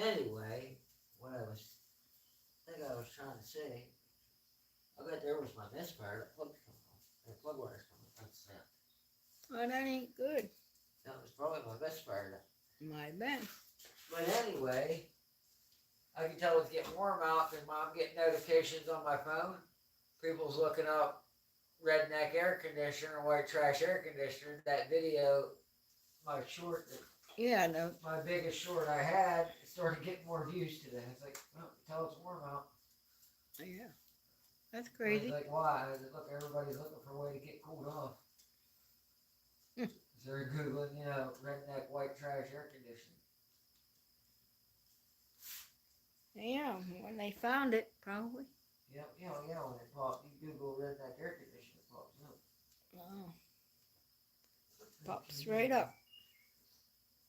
anyway, what I think I was trying to say, I bet there was my misfire. That plug's coming off. That plug wire's coming off. That's that. Well, that ain't good. That was probably my misfire. Might have been. But anyway, I can tell it's getting warm out because I'm getting notifications on my phone. People's looking up redneck air conditioner, white trash air conditioner. That video, my short, Yeah, no. my biggest short I had, started getting more views today. It's like, well, tell it's warm out. Yeah. That's I crazy. was like, why? I said, look, everybody's looking for a way to get cooled off. So they're Googling, you know, redneck white trash air conditioner. Yeah, when they found it, probably. Yep, yeah, when it pops, you Google redneck air conditioner, it pops up. Oh. Pops right up.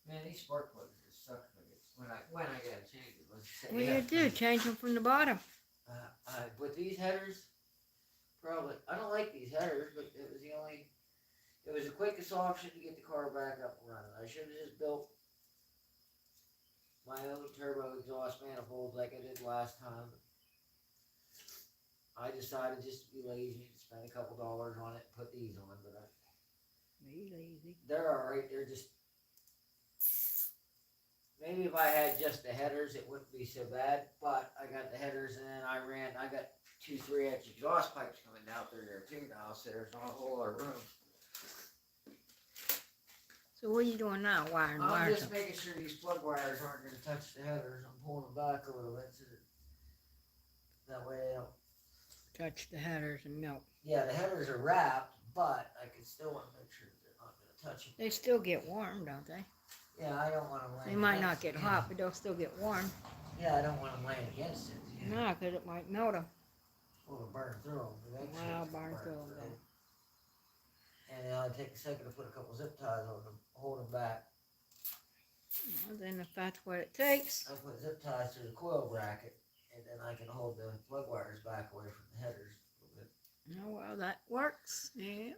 Man, these spark plugs just suck when I gotta change it. Let's say, Well, you do. Change them from the bottom. with these headers, probably, I don't like these headers, but it was the quickest option to get the car back up and running. I should have just built my own turbo exhaust manifolds like I did last time. I decided just to be lazy and spend a couple dollars on it and put these on, but Be lazy. they're alright, they're just, maybe if I had just the headers it wouldn't be so bad, but I got the headers and then I got 2 3-inch exhaust pipes coming out there too now, so there's not a whole lot of room. So what are you doing now? Wiring I'm wires just up? making sure these plug wires aren't going to touch the headers. I'm pulling them back a little bit so that way they don't. Touch the headers and melt. Yeah, the headers are wrapped, but I can still want to make sure that they're not going to touch them. They still get warm, don't they? Yeah, I don't want them laying. They might not get hot, but they'll still get warm. Yeah, I don't want them laying against it. Yeah. No, because it might melt them. Well, burn through them. Eventually Wow, it's gonna burn through them. And I'll take a second to put a couple zip ties on them, hold them back. Well, then if that's what it takes. I put zip ties through the coil bracket, and then I can hold the plug wires back away from the headers a little bit. Oh, well, that works. Yeah,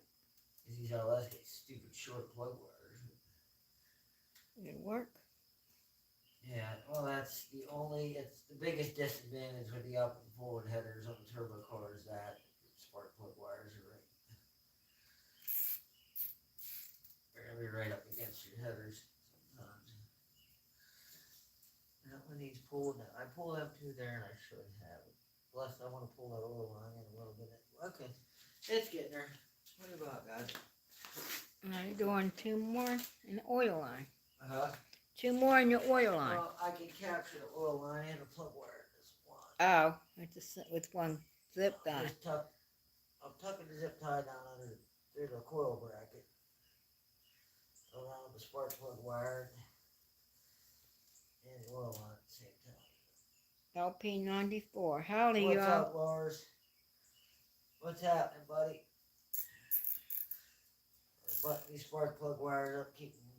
Because these LS get stupid short plug wires. it'll work. Yeah, well, it's the biggest disadvantage with the up and forward headers on the turbo car is that spark plug wires are right. They're gonna be right up against your headers sometimes. That one needs pulling. I pull them two there, and I should have it. Plus, I want to pull that oil line in a little bit. Okay, it's getting there. What about, guys? Now you're doing 2 more in the oil line. 2 more in your oil line. Well, I can capture the oil line and the plug wire in this one. Oh, with one zip tie. I'm tucking the zip tie down through the coil bracket around the spark plug wire and the oil line at the same time. LP94. Howdy, What's y'all. up, Lars? What's happening, buddy? Button these spark plug wires up, keep them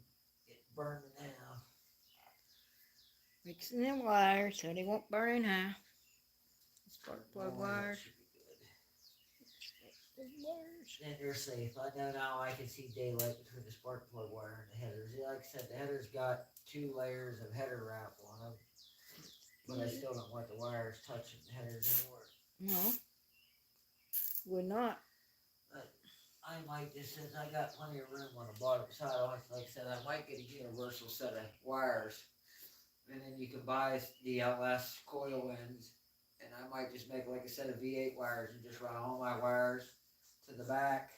getting burned in half. Mixing the wires so they won't burn in half. Spark plug That wires. should be good. And they're safe. I know now I can see daylight between the spark plug wire and the headers. Like I said, the headers got 2 layers of header wrap on them. But I still don't want the wires touching the headers anymore. No. Would not. I might just, since I got plenty of room on the bottom side, like I said, I might get a universal set of wires. And then you can buy the LS coil ends. And I might just make like a set of V8 wires and just run all my wires to the back,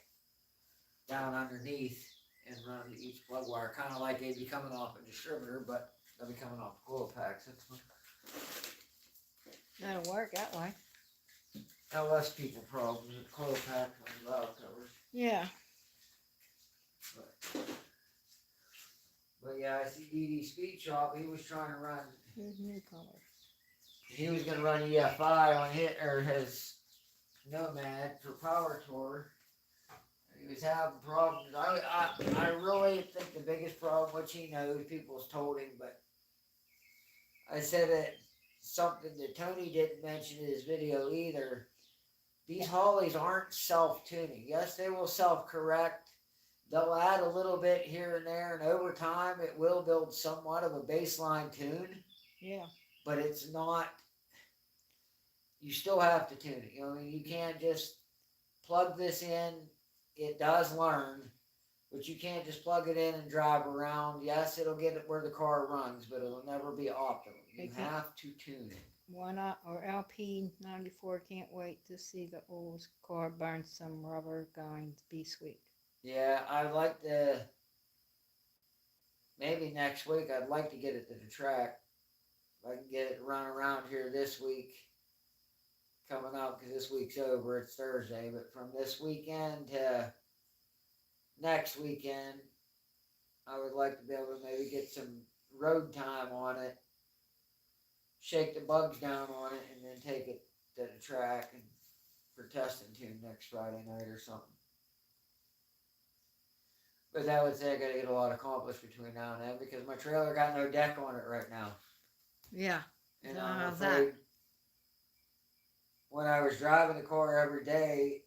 down underneath, and run each plug wire. Kind of like they'd be coming off a distributor, but they'll be coming off coil packs. That'll work that way. LS people problems with coil pack and valve covers. Yeah. But yeah, I see DD Speed Shop. He was trying to run. Here's new color. He was gonna run EFI on his Nomad for Power Tour. He was having problems. I really think the biggest problem, which he knows, people's told him, but I said it something that Tony didn't mention in his video either. These Hollies aren't self-tuning. Yes, they will self-correct. They'll add a little bit here and there, and over time it will build somewhat of a baseline tune. Yeah. But it's not, you still have to tune it. You know, I mean, you can't just plug this in. It does learn, but you can't just plug it in and drive around. Yes, it'll get it where the car runs, but it'll never be optimal. You have to tune it. Why not? Or LP94 can't wait to see the old car burn some rubber going to be sweet. Yeah, I'd like to, maybe next week, I'd like to get it to the track. If I can get it run around here this week, coming up, because this week's over, it's Thursday, but from this weekend to next weekend, I would like to be able to maybe get some road time on it, shake the bugs down on it, and then take it to the track and for testing tune next Friday night or something. But that would say I gotta get a lot accomplished between now and then because my trailer got no deck on it right now. Yeah. And So I'm how's afraid that? when I was driving the car every day,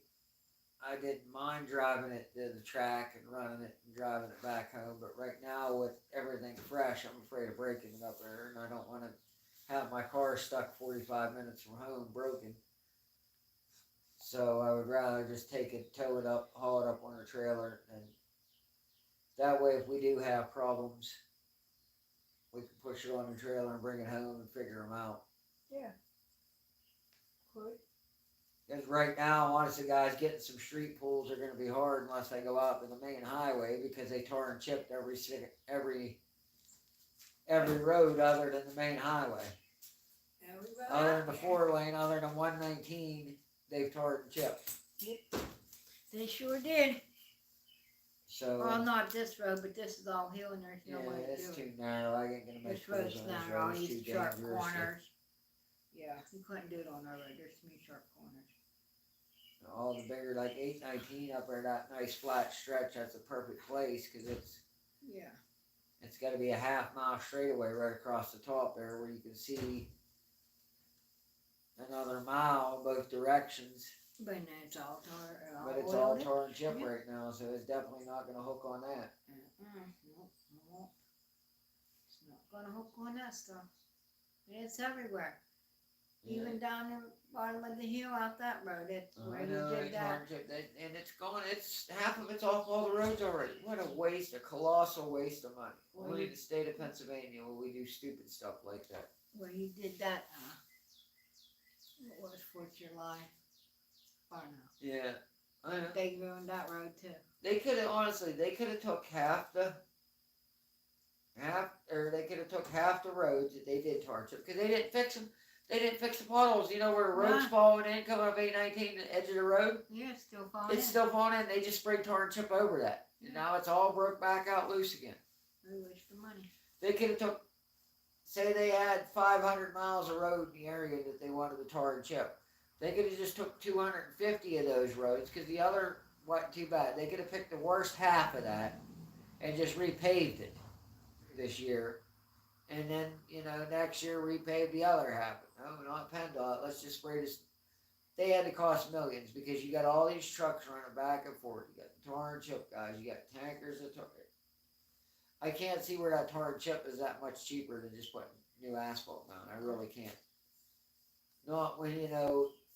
I didn't mind driving it to the track and running it and driving it back home. But right now with everything fresh, I'm afraid of breaking it up there, and I don't want to have my car stuck 45 minutes from home broken. So I would rather just take it, tow it up, haul it up on a trailer, and that way if we do have problems, we can push it on the trailer and bring it home and figure them out. Yeah. Good. Because right now, honestly, guys, getting some street pulls are going to be hard unless they go out to the main highway because they tar and chipped every road other than the main highway. Other than the 4-lane, other than 119, they've tarred and chipped. Yep. They sure did. So, Well, not this road, but this is all hill and there's no way to it's do too it. narrow. I ain't going to make This road's pulls on this narrow, road. It's these too sharp dangerous. corners. Yeah, you couldn't do it on our road. There's too many sharp corners. All the bigger, like 819 up there, that nice flat stretch, that's a perfect place because it's got to be a half-mile straightaway right across the top there where you can see another mile in both directions. But then it's all tar. But it's all tar and chip right now, so it's definitely not going to hook on that. Nope. It's not gonna hook on that stuff. And it's everywhere. Yeah. Even down the bottom of the hill out that road. It's where I know, you did that. and it's gone. It's half of it's off all the roads already. What a waste! A colossal waste of money. Well, Only in the state of Pennsylvania will we do stupid stuff like that. Where you did that. It was 4th of July. Far now. Yeah, I know. They ruined that road too. They could have honestly. They could have took half the roads that they did tar chip because they didn't fix them. They didn't fix the potholes. You know where the road's falling in, coming up 819, the edge of the road. Yeah, it's still falling in. It's still falling in. They just sprayed tar and chip over that. And now it's all broke back out loose again. We waste the money. They could have took, say they had 500 miles of road in the area that they wanted to tar and chip. They could have just took 250 of those roads because the other wasn't too bad. They could have picked the worst half of that and just repaved it this year. And then, next year repave the other half. No, not PennDOT. Let's just spray this. They had to cost millions because you got all these trucks running back and forth. You got the tar and chip guys. You got tankers that tar. I can't see where that tar and chip is that much cheaper than just putting new asphalt down. I really can't. Not when,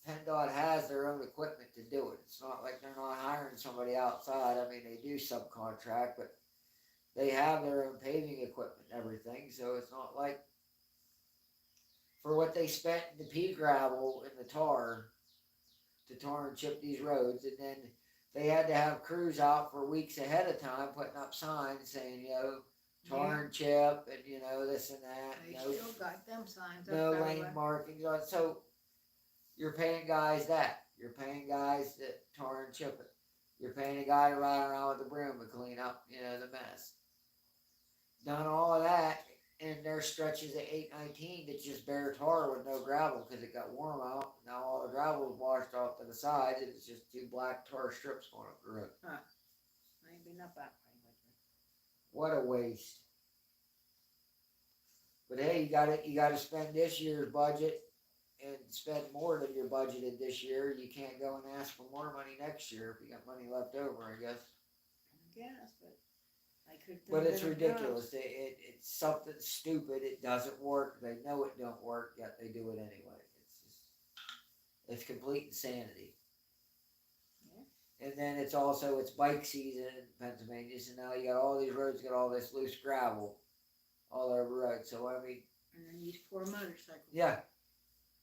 PennDOT has their own equipment to do it. It's not like they're not hiring hiring somebody outside. I mean, they do subcontract, but they have their own paving equipment and everything, so it's not like for what they spent in the pea gravel and the tar to tar and chip these roads, and then they had to have crews out for weeks ahead of time putting up signs saying, tar and chip, and this and that. They still got them signs up No everywhere. lane markings on. So you're paying guys that. You're paying guys that tar and chip it. You're paying a guy to ride around with a broom to clean up, the mess. Done all of that, and there's stretches at 819 that's just bare tar with no gravel because it got warm out. Now all the gravel is washed off to the sides, and it's just two black tar strips going up the road. Huh. I ain't been up that way lately. What a waste. But hey, you gotta spend this year's budget and spend more than you're budgeted this year. You can't go and ask for more money next year if you got money left over, I guess. I guess, but I could. But it's ridiculous. It's something stupid. It doesn't work. They know it don't work, yet they do it anyway. It's complete insanity. Yeah. And then it's bike season in Pennsylvania, so now you got all these roads got all this loose gravel all over the road. So I mean, and then these poor motorcycles. Yeah,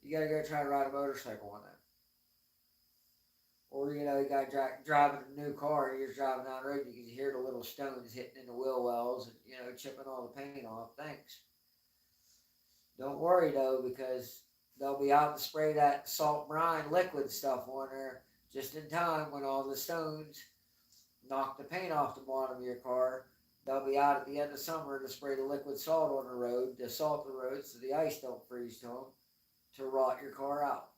you gotta go try to ride a motorcycle on that. Or, you got driving a new car, and you're just driving down the road, you can hear the little stones hitting in the wheel wells and, chipping all the paint off. Thanks. Don't worry, though, because they'll be out to spray that salt brine liquid stuff on there just in time when all the stones knock the paint off the bottom of your car. They'll be out at the end of summer to spray the liquid salt on the road, to salt the road so the ice don't freeze to them, to rot your car out.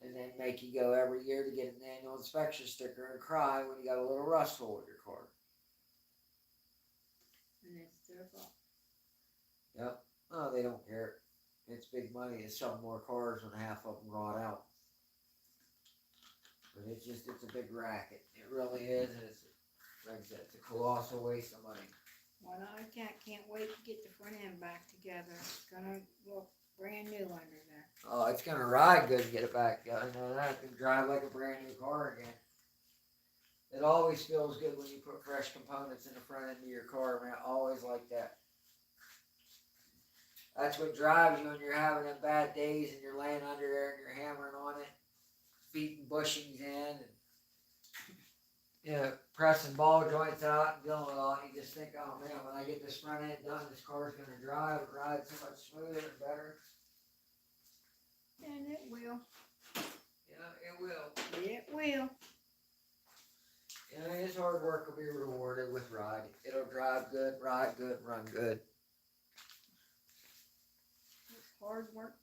And then make you go every year to get an annual inspection sticker and cry when you got a little rust hole in your car. And it's their fault. Yep. Oh, they don't care. It's big money to sell more cars when half of them rot out. But it's a big racket. It really is. Like I said, it's a colossal waste of money. Well, I can't wait to get the front end back together. It's gonna look brand new under there. Oh, it's gonna ride good to get it back. I know that. It can drive like a brand new car again. It always feels good when you put fresh components in the front end of your car, man. I always like that. That's what drives you when you're having them bad days and you're laying under there and you're hammering on it, beating bushings in, and pressing ball joints out and dealing with all. You just think, oh man, when I get this front end done, this car's gonna ride so much smoother and better. And it will. Yeah, it will. It will. His hard work will be rewarded with ride. It'll drive good, ride good, run good. It's hard work.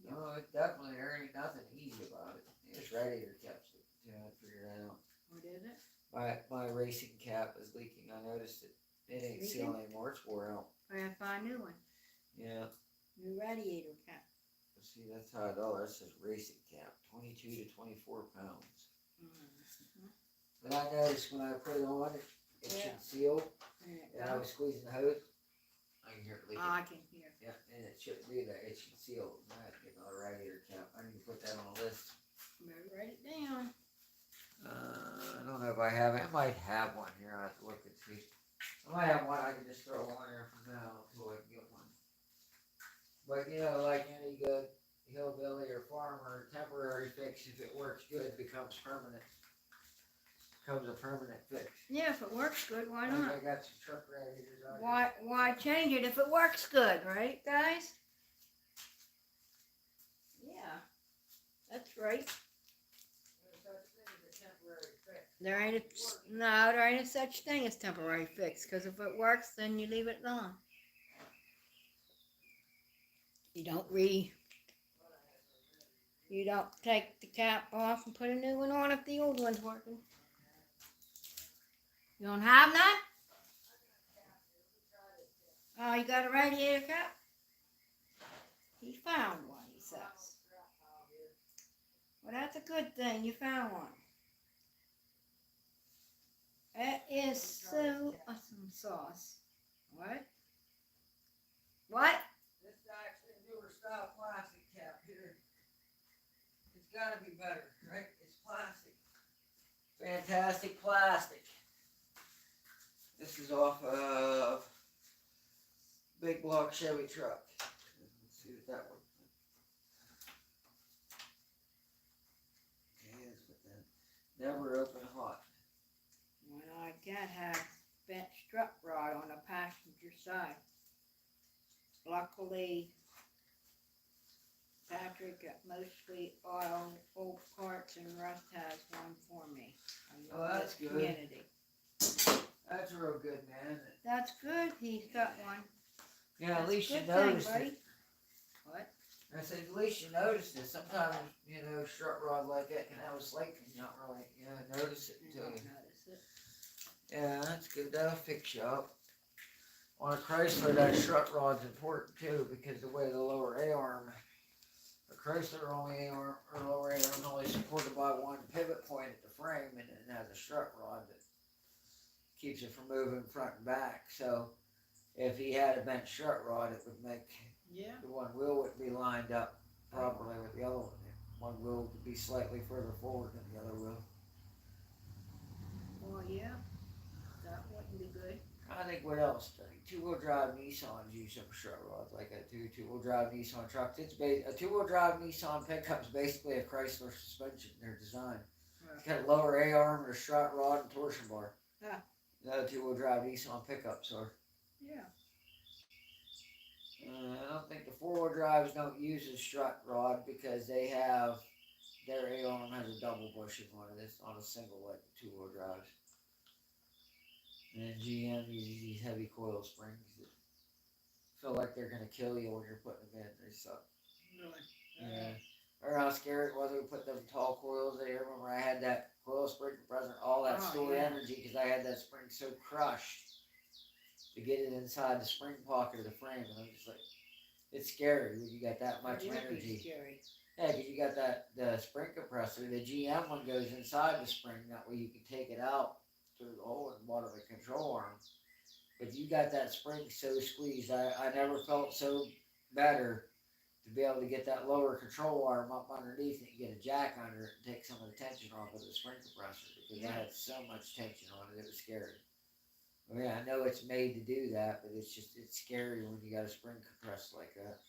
Yep. No, it definitely, there ain't nothing easy about it. It's radiator caps to figure that out. What is it? My racing cap is leaking. I noticed it. It ain't sealed anymore. It's wore out. I gotta find a new one. Yeah. New radiator cap. See, that's how I know. That says racing cap, 22 to 24 pounds. Mm-hmm. But I noticed when I put it on, it should seal. And I was squeezing the hose. I can hear it leaking. Oh, I can hear. Yeah, and it shouldn't be there. It should seal. I have to get another radiator cap. I need to put that on a list. Better write it down. I don't know if I have it. I might have one here. I have to look and see. I might have one I can just throw on there for now until I can get one. But like any good hillbilly or farmer, temporary fix, if it works good, becomes permanent. Becomes a permanent fix. Yeah, if it works good, why not? I got some truck radiators on Why change it if it works good, right, guys? Yeah, that's right. There ain't a such thing as temporary fix, because if it works, then you leave it alone. You don't take the cap off and put a new one on if the old one's working. You don't have none? Oh, you got a radiator cap? He found one, he says. Well, that's a good thing. You found one. That is so awesome sauce. What? What? This is actually a newer style plastic cap here. It's got to be better, right? It's plastic. Chevy truck. Let's see what that one is, but then never open hot. Well, I got have bent strut rod on the passenger side. Luckily, Patrick at Mostly Old Parts and Rust has one for me. Oh, that's good. Community. That's real good, man. That's good. He's got one. Yeah, That's at least you a good thing, noticed buddy. it. What? I said, at least you noticed it. Sometimes, you know, strut rod like that can have a slate and you don't really, you know, notice it I until don't you. notice it. Yeah, that's good. That'll fix you up. On a Chrysler, that strut rod's important too because the way the lower A-arm, the Chrysler only A-arm, or lower A-arm is only supported by one pivot point at the frame, and it has a strut rod that keeps it from moving front and back. So if he had a bent strut rod, it would make the one wheel would be lined up properly with the other one. One wheel would be slightly further forward than the other wheel. Well, yeah. That wouldn't be good. I think what else? Two-wheel drive Nissans use some strut rods like that too. Two-wheel drive Nissan trucks. A two-wheel drive Nissan pickup's basically a Chrysler suspension. Their design. It's got a lower A-arm and a strut rod and torsion bar. Yeah. The two-wheel drive Nissan pickups are. Yeah. I don't think the four-wheel drives don't use a strut rod because they have their A-arm has a double bushing on it. It's not a single like the two-wheel drives. And GM uses these heavy coil springs that feel like they're gonna kill you when you're putting them in. They suck. Really? Yeah. Or how scary it was when we put them tall coils in. I remember I had that coil spring compressor, all that stored energy because I had that spring so crushed to get it inside the spring pocket of the frame, and I'm just like, it's scary when you got that much energy. Scary. Yeah, because you got the spring compressor. The GM one goes inside the spring. That way you can take it out through the hole in one of the control arms. But you got that spring so squeezed. I never felt so better to be able to get that lower control arm up underneath it and get a jack under it and take some of the tension off of the spring compressor because I had so much tension on it. It was scary. I mean, I know it's made to do that, but it's scary when you got a spring compressor like that.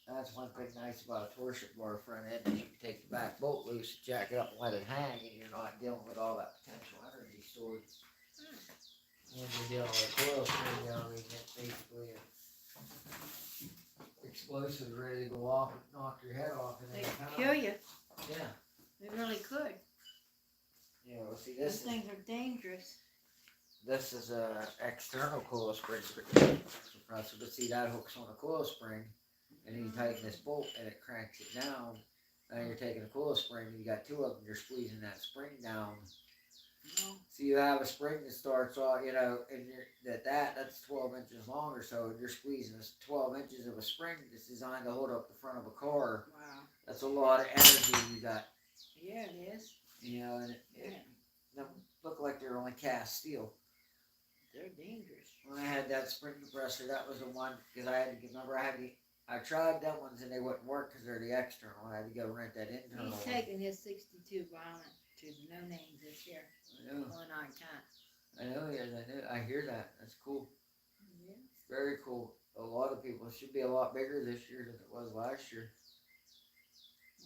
That's one thing nice about a torsion bar front end is you can take the back bolt loose, jack it up and let it hang, and you're not dealing with all that potential energy stored. When you're dealing with a coil spring, you know, I mean, it's basically an explosive ready to go off and knock your head off. And They could kill you. Yeah. They really could. Yeah, well, see, Those things are dangerous. This is a external coil spring compressor, but see, that hooks on a coil spring. And you tighten this bolt and it cranks it down. Now you're taking a coil spring and you got two of them, you're squeezing that spring down. No. So you have a spring that starts off, you know, and that's 12 inches long or so, and you're squeezing 12 inches of a spring that's designed to hold up the front of a car. Wow. That's a lot of energy you got. Yeah, it is. You know, and they look like they're only cast steel. They're dangerous. When I had that spring compressor, that was the one, because I tried them ones and they wouldn't work because they're the external. I had to go rent that internal. He's taking his 62 Violent to no names this year. I know. Well, I can't. I know he is. I hear that. That's cool. Yeah. Very cool. A lot of people. It should be a lot bigger this year than it was last year.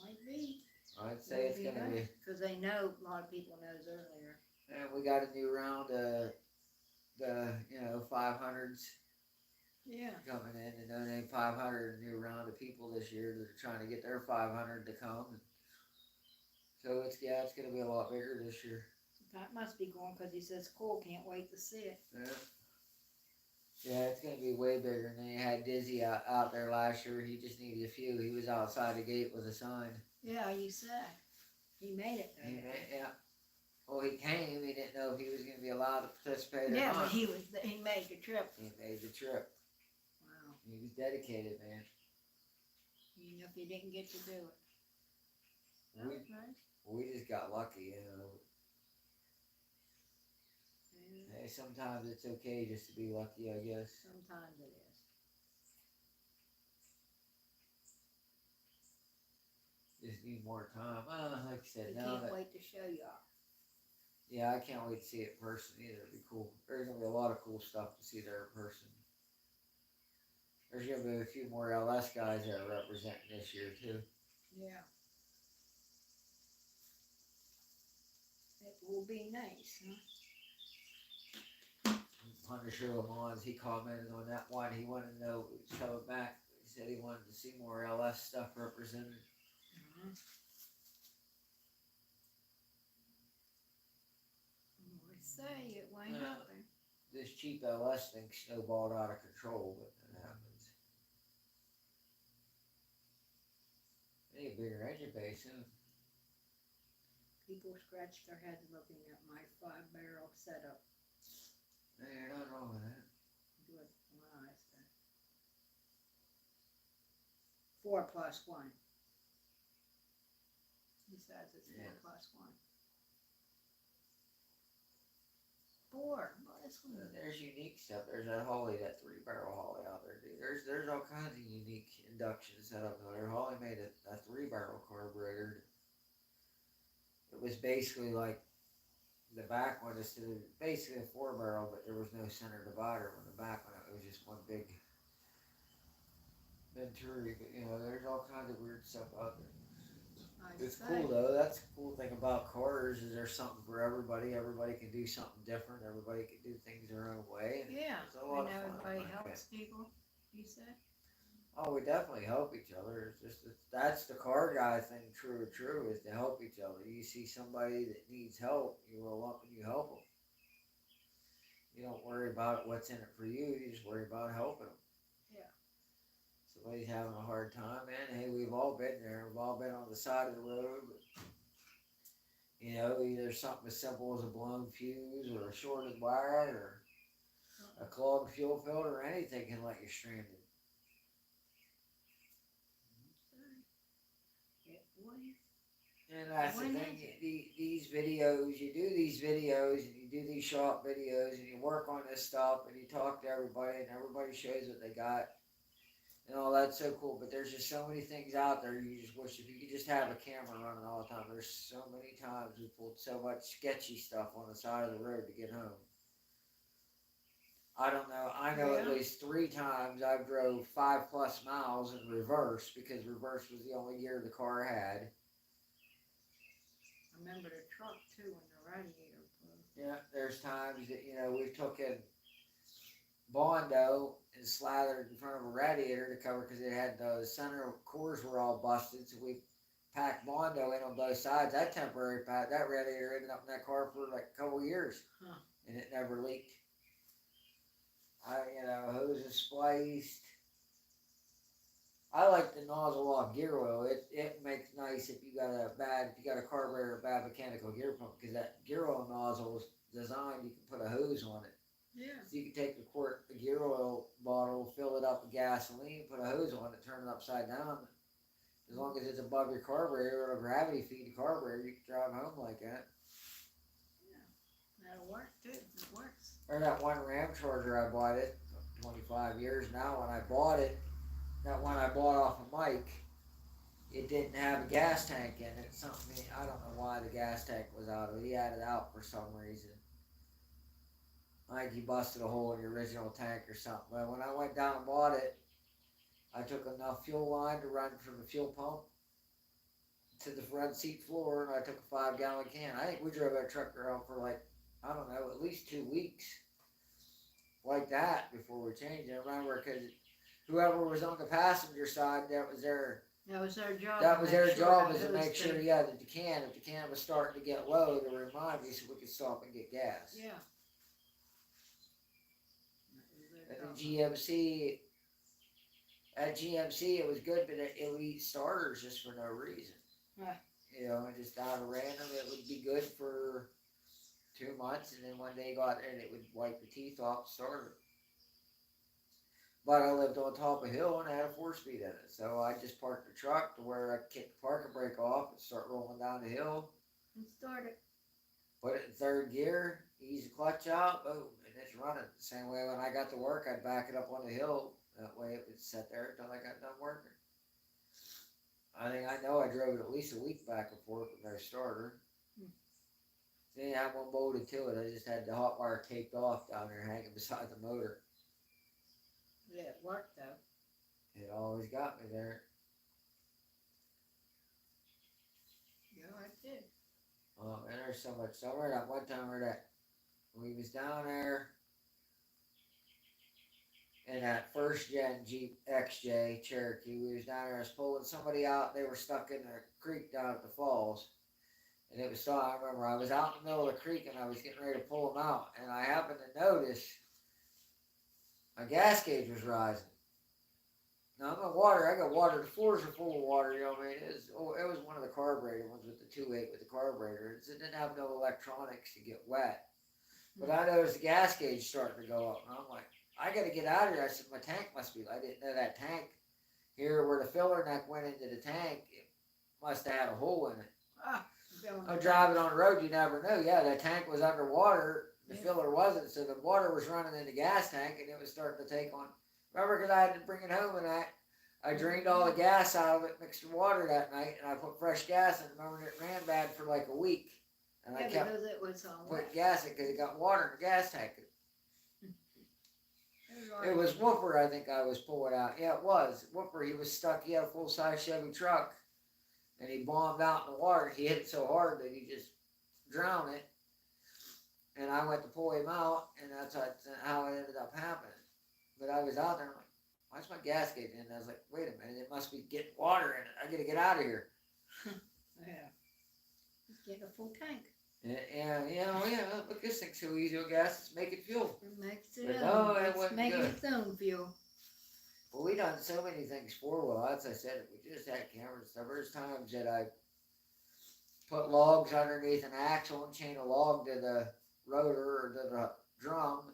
Might be. I'd say it's going to be. Because they know, a lot of people knows earlier. And we got a new round of the 500s. Yeah. Coming in, and no name 500, a new round of people this year that are trying to get their 500 to come. So it's going to be a lot bigger this year. That must be going because he says cool, can't wait to see it. Yeah, it's going to be way bigger. And then you had Dizzy out there last year. He just needed a few. He was outside the gate with a sign. Yeah, you said. He made it. Yeah. Well, he came. He didn't know if he was going to be allowed to participate or not. Yeah, but he made the trip. He made the trip. Wow. He was dedicated, man. Even if he didn't get to do it. That was nice. We just got lucky, you know. Yeah. Hey, sometimes it's okay just to be lucky, I guess. Sometimes it is. Just need more time. Like I said, We can't wait to show y'all. Yeah, I can't wait to see it in person either. It'd be cool. There's gonna be a lot of cool stuff to see there in person. There's gonna be a few more LS guys that are representing this year too. Yeah. It will be nice, huh? Punisher Lamont, he commented on that one. He wanted to know it was coming back. He said he wanted to see more LS stuff represented. Uh-huh. Well, I say it might Yeah. happen. This cheap LS thing snowballed out of control, but that happens. They need a bigger engine base, huh? People scratch their head looking at my 5-barrel setup. Hey, nothing wrong with that. Do it when I said 4+1. He says it's 4+1. 4 plus 1. There's unique stuff. There's that Holly, that 3-barrel Holly out there, dude. There's all kinds of unique induction setup out there. Holly made a 3-barrel carburetor. It was basically like the back one is basically a 4-barrel, but there was no center divider on the back one. It was just one big Venturi. But you know, there's all kinds of weird stuff out there. It's cool though. That's the cool thing about cars is there's something for everybody. Everybody can do something different. Everybody can do things their own way. Yeah, it's a lot and of fun. everybody helps people, you said? Oh, we definitely help each other. It's just that's the car guy thing. True, is to help each other. You see somebody that needs help, you roll up and you help them. You don't worry about what's in it for you. You just worry about helping them. Yeah. Somebody's having a hard time, man. Hey, we've all been there. We've all been on the side of the road. But, you know, either something as simple as a blown fuse or a shorted wire or a clogged fuel filter or anything can let you stranded. And that's the thing, these videos, you do these videos and you do these short videos and you work on this stuff and you talk to everybody and everybody shows what they got and all that's so cool. But there's just so many things out there you just wish if you could just have a camera running all the time. There's so many times we pulled so much sketchy stuff on the side of the road to get home. I don't know. I know at least 3 times I've drove 5+ miles in reverse because reverse was the only gear the car had. I remember the truck too when the radiator blew. Yeah, there's times that, you know, we've taken Bondo and slathered in front of a radiator to cover because it had the center cores were all busted, so we packed Bondo in on both sides. That temporary pack, that radiator ended up in that car for like a couple years, and it never leaked. Hoses spliced. I like the nozzle off gear oil. It makes nice if you got a carburetor or bad mechanical gear pump because that gear oil nozzle is designed you can put a hose on it. Yeah. So you can take the gear oil bottle, fill it up with gasoline, put a hose on it, turn it upside down. As long as it's above your carburetor, it'll gravity feed the carburetor. You can drive home like that. Yeah, that'll work too. It works. Or that one Ram Charger I bought it 25 years now. When I bought it, that one I bought off of Mike, it didn't have a gas tank in it. Something I don't know why the gas tank was out of it. He had it out for some reason. Like he busted a hole in the original tank or something. But when I went down and bought it, I took enough fuel line to run from the fuel pump to the front seat floor, and I took a 5-gallon can. I think we drove that truck around for like, I don't know, at least 2 weeks. Like that before we changed it. I remember because whoever was on the passenger side, that was their job. That was their job is to make sure, that if the can was starting to get low, to remind me so we could stop and get gas. Yeah. At the GMC, it was good, but it would eat starters just for no reason. Right. You know, just out of random, it would be good for 2 months, and then one day got there and it would wipe the teeth off the starter. But I lived on top of a hill and I had a 4-speed in it, so I just parked the truck to where I kicked the parking brake off and start rolling down the hill. And start it. Put it in 3rd gear, ease the clutch out, boom, and it's running. The same way when I got to work, I'd back it up on the hill. That way it would sit there until I got done working. I know I drove it at least a week back and forth with no starter. Didn't have one bolted to it. I just had the hot wire taped off down there hanging beside the motor. Yeah, it worked though. It always got me there. Yeah, it did. Oh man, there's so much. So I remember that one time where that we was down there in that first gen Jeep XJ Cherokee. We was down there. I was pulling somebody out. They were stuck in the creek down at the falls. And it was so, I remember I was out in the middle of the creek and I was getting ready to pull them out. And I happened to notice my gas gauge was rising. Now I'm in water. I got water. The floors are full of water. You know what I mean? It was one of the carburetor ones with the 2.8 with the carburetor. It didn't have no electronics to get wet. But I noticed the gas gauge starting to go up. And I'm like, I got to get out of here. I said, my tank must be, I didn't know that tank here where the filler neck went into the tank, it must have had a hole in it. Ah, I'm driving on the road, you never knew. Yeah, the tank was underwater. The filler wasn't, so the water was running in the gas tank, and it was starting to take on. Remember, because I had to bring it home, and I drained all the gas out of it, mixed the water that night, and I put fresh gas in. Remember, it ran bad for like a week, and I kept because it was putting gas in because it got water in the gas tank. It It was Whooper, I think I was pulling out. Yeah, it was Whooper. He was stuck. He had a full size Chevy truck, and he bombed out in the water. He hit it so hard that he just drowned it. And I went to pull him out, and that's how it ended up happening. But I was out there, I'm like, why's my gas gauge in? And I was like, wait a minute, it must be getting water in it. I gotta get out of here. Yeah. Just get a full tank. Yeah, look, this thing's so easy to gas, it's making fuel. It makes it But own. no, it It's wasn't making good. its own fuel. Well, we done so many things four-wheel. As I said, we just had cameras and stuff. There's times that I put logs underneath an axle and chain a log to the rotor or to the drum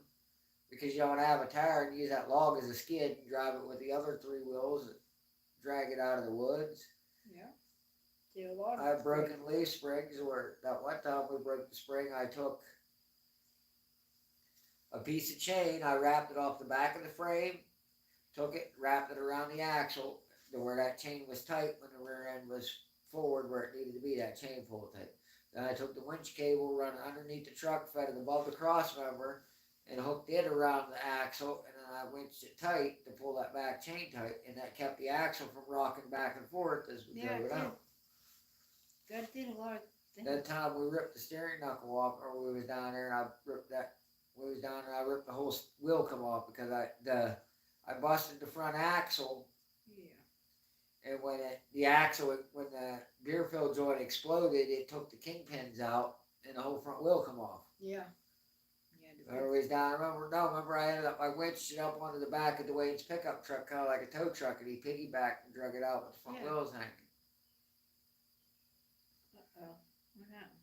because you don't have a tire and use that log as a skid and drive it with the other three wheels and drag it out of the woods. Yeah. See, a lot of I've broken leaf springs where that one time we broke the spring, I took a piece of chain, I wrapped it off the back of the frame, took it, wrapped it around the axle to where that chain was tight when the rear end was forward where it needed to be, that chain pulled tight. Then I took the winch cable, run it underneath the truck, fed it above the cross member, and hooked it around the axle, and then I winched it tight to pull that back chain tight, and that kept the axle from rocking back and forth as we drove it out. God did a lot of things. That time we ripped the steering knuckle off, or we was down there, and I ripped that. We was down there, I ripped the whole wheel come off because I busted the front axle. Yeah. And when the beer fill joint exploded, it took the kingpins out, and the whole front wheel come off. Yeah. Remember we was down. Remember I ended up, I winched it up onto the back of Dwayne's pickup truck, kind of like a tow truck, and he piggybacked and drug it out with the front wheels hanging. Uh-oh. What happened?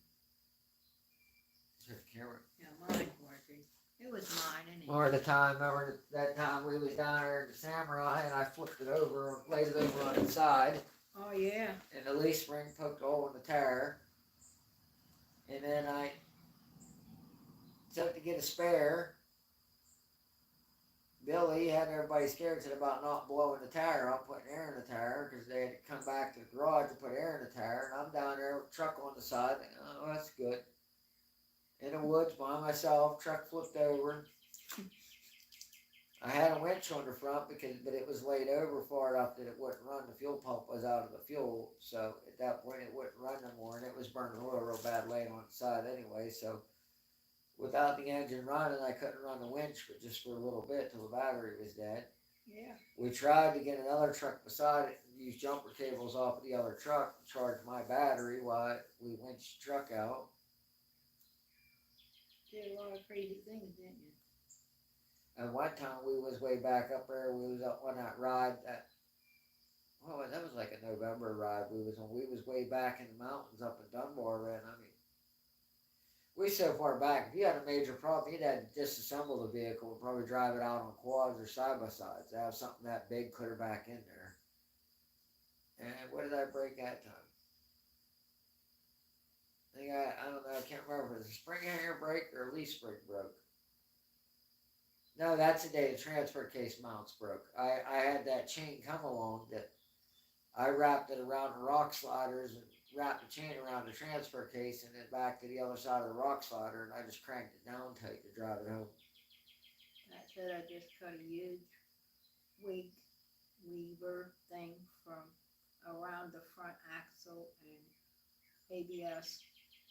Took the camera. Yeah, mine's working. It was mine, anyway. Or the time, remember that time we was down there in the Samurai, and I flipped it over and laid it over on its side. Oh, yeah. And the leaf spring poked a hole in the tire. And then I took to get a spare. Billy had everybody scared, said about not blowing the tire up, putting air in the tire, because they had to come back to the garage to put air in the tire. And I'm down there with the truck on the side, thinking, oh, that's good. In the woods by myself, truck flipped over. I had a winch on the front but it was laid over far enough that it wouldn't run. The fuel pump was out of the fuel, so at that point it wouldn't run no more, and it was burning oil real bad laying on the side anyway. So without the engine running, I couldn't run the winch, but just for a little bit till the battery was dead. Yeah. We tried to get another truck beside it and use jumper cables off of the other truck and charge my battery while we winched the truck out. Did a lot of crazy things, didn't you? And one time we was way back up there, we was up on that ride that was like a November ride we was on. We was way back in the mountains up in Dunbar, and I mean, we so far back, if you had a major problem, you'd have to disassemble the vehicle and probably drive it out on quads or side-by-sides to have something that big clear back in there. And what did I break that time? I don't know, I can't remember if it was a spring hanger break or a leaf spring broke. No, that's the day the transfer case mounts broke. I had that chain come along that I wrapped it around the rock sliders and wrapped the chain around the transfer case and then back to the other side of the rock slider, and I just cranked it down tight to drive it home. That's it. I just cut a huge wig weaver thing from around the front axle and ABS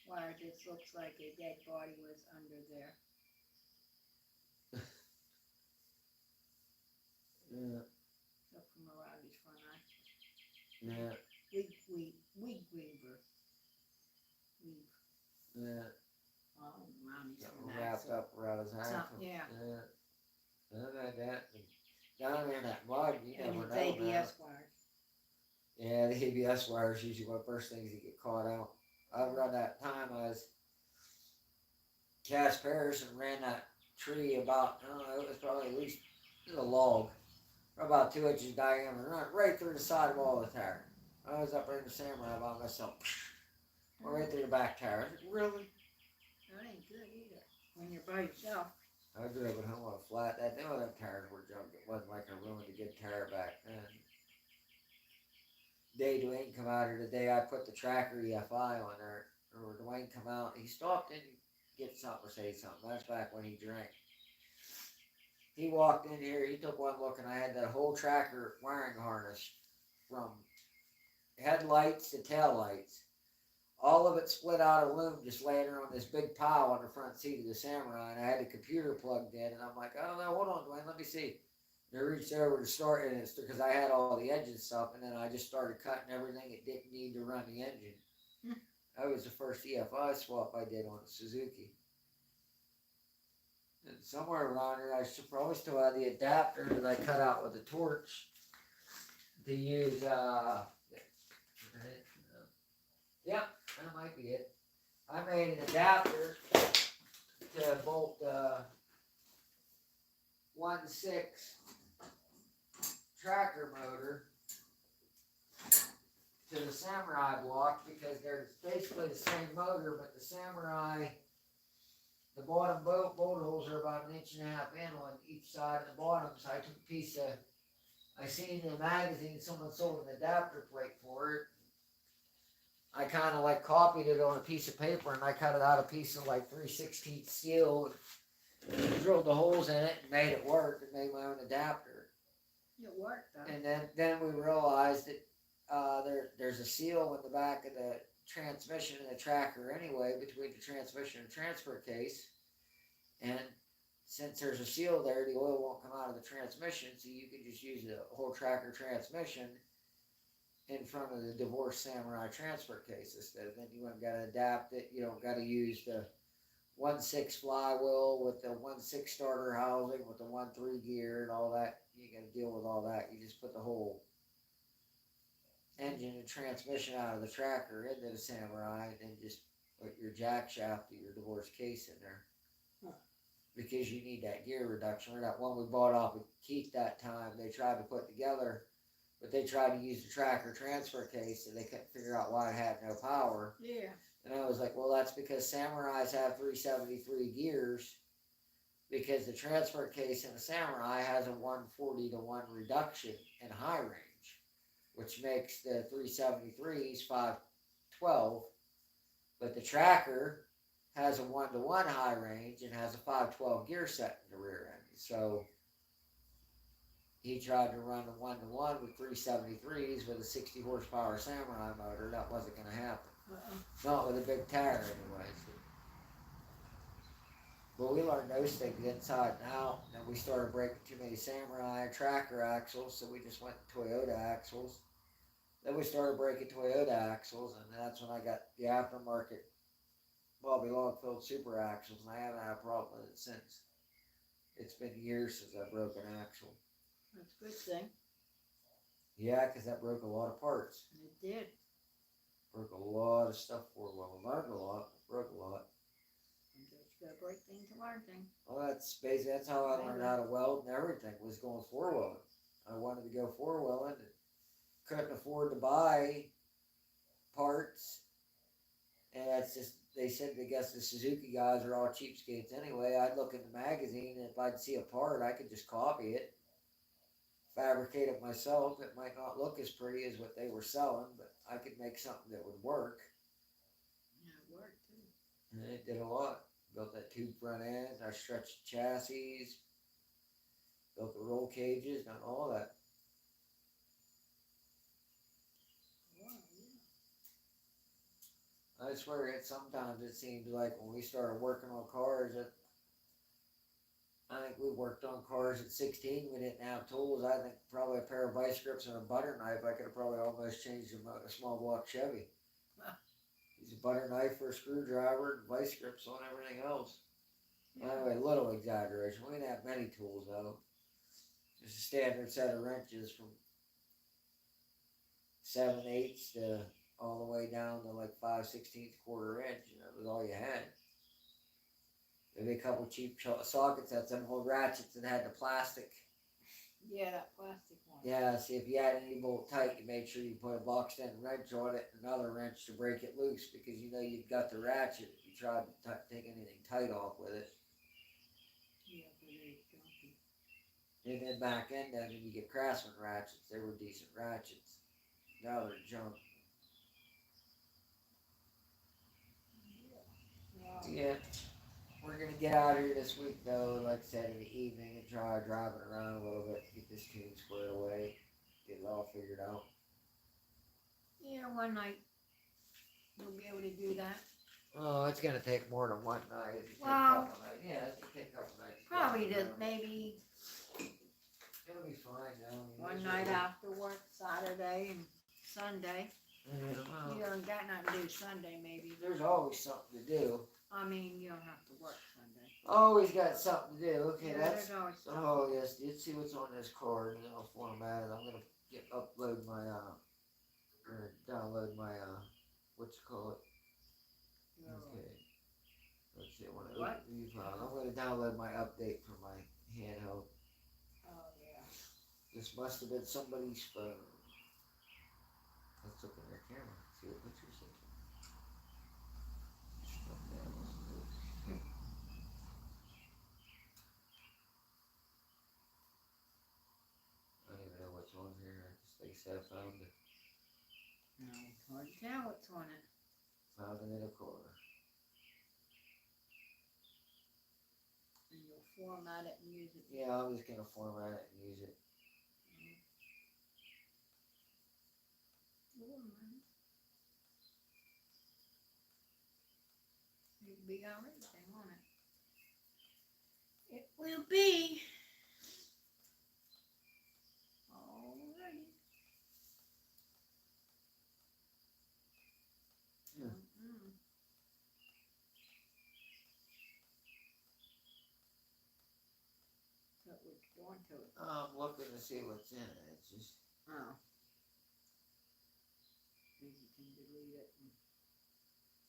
wire. Just looks like a dead body was under there. Yeah. So from around his front axle. Yeah. Wig weaver. Weave. Yeah. Around his front Wrapped axle. up around his ankle. Yeah. Yeah. I've had that. Down there in that mud, you And never his know. ABS wires. Yeah, the ABS wire is usually one of the first things that get caught out. I remember that time I was cast Paris and ran that tree about, I don't know, it was probably at least a log, about 2 inches diameter, right through the side wall of the tire. I was up there in the samurai by myself, right through the back tire. I said, really? That ain't good either. When you're by yourself. I drove it home on a flat. That them tires were junk. It wasn't like I ruined a good tire back then. Day Dwayne come out here today. I put the tracker EFI on there. Or Dwayne come out. He stopped in to get something or say something. That's back when he drank. He walked in here. He took one look, and I had that whole tracker wiring harness from headlights to tail lights. All of it split out of loom, just laying there on this big pile on the front seat of the Samurai, and I had the computer plugged in, and I'm like, oh no, hold on, Dwayne, let me see. And I reached over to start, and it's because I had all the engine stuff, and then I just started cutting everything it didn't need to run the engine. That was the first EFI swap I did on a Suzuki. And somewhere around here, I should probably still have the adapter that I cut out with the torch to use, yep, that might be it. I made an adapter to bolt the 1.6 tractor motor to the Samurai block because they're basically the same motor, but the Samurai, the bottom bolt holes are about 1.5 inches in on each side of the bottom. So I took a piece of, I seen in the magazine someone sold an adapter plate for it. I kind of like copied it on a piece of paper, and I cut it out a piece of like 3/16 steel and drilled the holes in it and made it work and made my own adapter. It worked though. And then we realized that there's a seal in the back of the transmission and the tracker anyway, between the transmission and transfer case. And since there's a seal there, the oil won't come out of the transmission, so you can just use the whole tracker transmission in front of the divorced Samurai transfer case instead. Then you haven't got to adapt it. You don't got to use the 1.6 flywheel with the 1.6 starter housing with the 1.3 gear and all that. You got to deal with all that. You just put the whole engine and transmission out of the tracker into the Samurai, and then just put your jack shaft of your divorced case in there. Because you need that gear reduction. Or that one we bought off of Keith that time, they tried to put together, but they tried to use the tracker transfer case, and they couldn't figure out why it had no power. Yeah. And I was like, well, that's because Samurais have 373 gears, because the transfer case in the Samurai has a 140 to 1 reduction in high range, which makes the 373s 512, but the tracker has a 1 to 1 high range and has a 512 gear set in the rear end. So he tried to run a 1 to 1 with 373s with a 60 horsepower Samurai motor. That wasn't going to happen. Not with a big tire, anyways. But we learned those things inside and out. And we started breaking too many Samurai tracker axles, so we just went to Toyota axles. Then we started breaking Toyota axles, and that's when I got the aftermarket Bobby Longfield super axles, and I haven't had a problem with it since. It's been years since I broke an axle. That's a good thing. Yeah, because that broke a lot of parts. It did. Broke a lot of stuff for a while. Learned a lot, broke a lot. You just gotta break things to learn things. Well, that's how I learned how to weld and everything, was going four-wheeling. I wanted to go four-wheeling and couldn't afford to buy parts. And that's just, they said, I guess the Suzuki guys are all cheapskates anyway. I'd look in the magazine, and if I'd see a part, I could just copy it, fabricate it myself. It might not look as pretty as what they were selling, but I could make something that would work. Yeah, it worked too. And it did a lot. Built that tube front end, I stretched the chassis, built the roll cages, done all that. Wow, yeah. I swear it sometimes it seems like when we started working on cars that I think we worked on cars at 16, we didn't have tools. I think probably a pair of vice grips and a butter knife, I could have probably almost changed a small block Chevy. Use a butter knife for a screwdriver and vice grips on everything else. Yeah. Anyway, a little exaggeration. We didn't have many tools though. Just a standard set of wrenches from 7/8 to all the way down to like 5/16 quarter inch. You know, that was all you had. Maybe a couple cheap sockets. That's them old ratchets that had the plastic. Yeah, that plastic one. Yeah, see if you had any bolt tight, you made sure you put a boxed in wrench on it, and another wrench to break it loose because you know you've got the ratchet if you tried to take anything tight off with it. Yeah, but they junky. And then back in then you get Craftsman ratchets, they were decent ratchets. Now they're junk. Yeah. Yeah. We're gonna get out of here this week though, like I said, in the evening and try driving around a little bit, get this tune squared away, get it all figured out. Yeah, one night you'll be able to do that. Oh, it's gonna take more than one night. Well, yeah, it's gonna take a couple nights. Probably maybe It'll be fine now. one night after work, Saturday and Sunday. Well, You don't got nothing to do Sunday, maybe. there's always something to do. I mean, you don't have to work Sunday. Always got something to do. Okay, Yeah, that's. there's always something. Oh yes, let's see what's on this card and then I'll format it. I'm gonna upload my or download my what you call it. Okay. Let's see. I want to What? open the file. I'm gonna download my update for my handheld. Oh, yeah. This must have been somebody's phone. Let's look in their camera. See what pictures they can. I don't even know what's on here. I just like I said, I found it. No, it's hard to tell what's on it. Found it in a corner. And you'll format it and use it. Yeah, I'm just gonna format it and use it. It'll be everything on it. It will be. Alrighty. Yeah. So what you doing to it? I'm looking to see what's in it. It's just. Oh. Maybe you can delete it and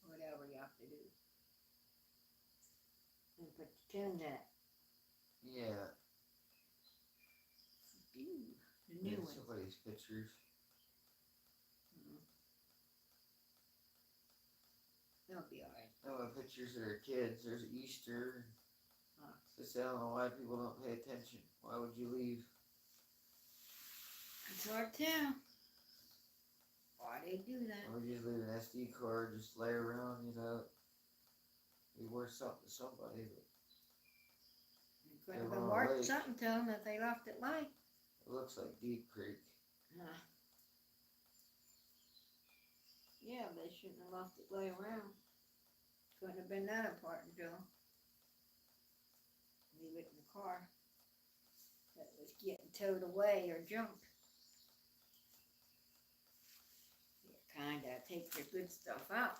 whatever you have to do. And put the tunes in it. Yeah. Ooh, the new one. Somebody's pictures. They'll be alright. Oh, pictures of their kids. There's Easter. Huh. Just I don't know why people don't pay attention. Why would you leave? It's hard to tell. Why they do that? Or just leave an SD card, just lay around, you know. Be worth something to somebody, but It could have They been were worth late. something to them if they left it late. it looks like Deep Creek. Yeah, they shouldn't have left it lay around. Couldn't have been that important to them. Leave it in the car that was getting towed away or junked. You kinda take the good stuff out.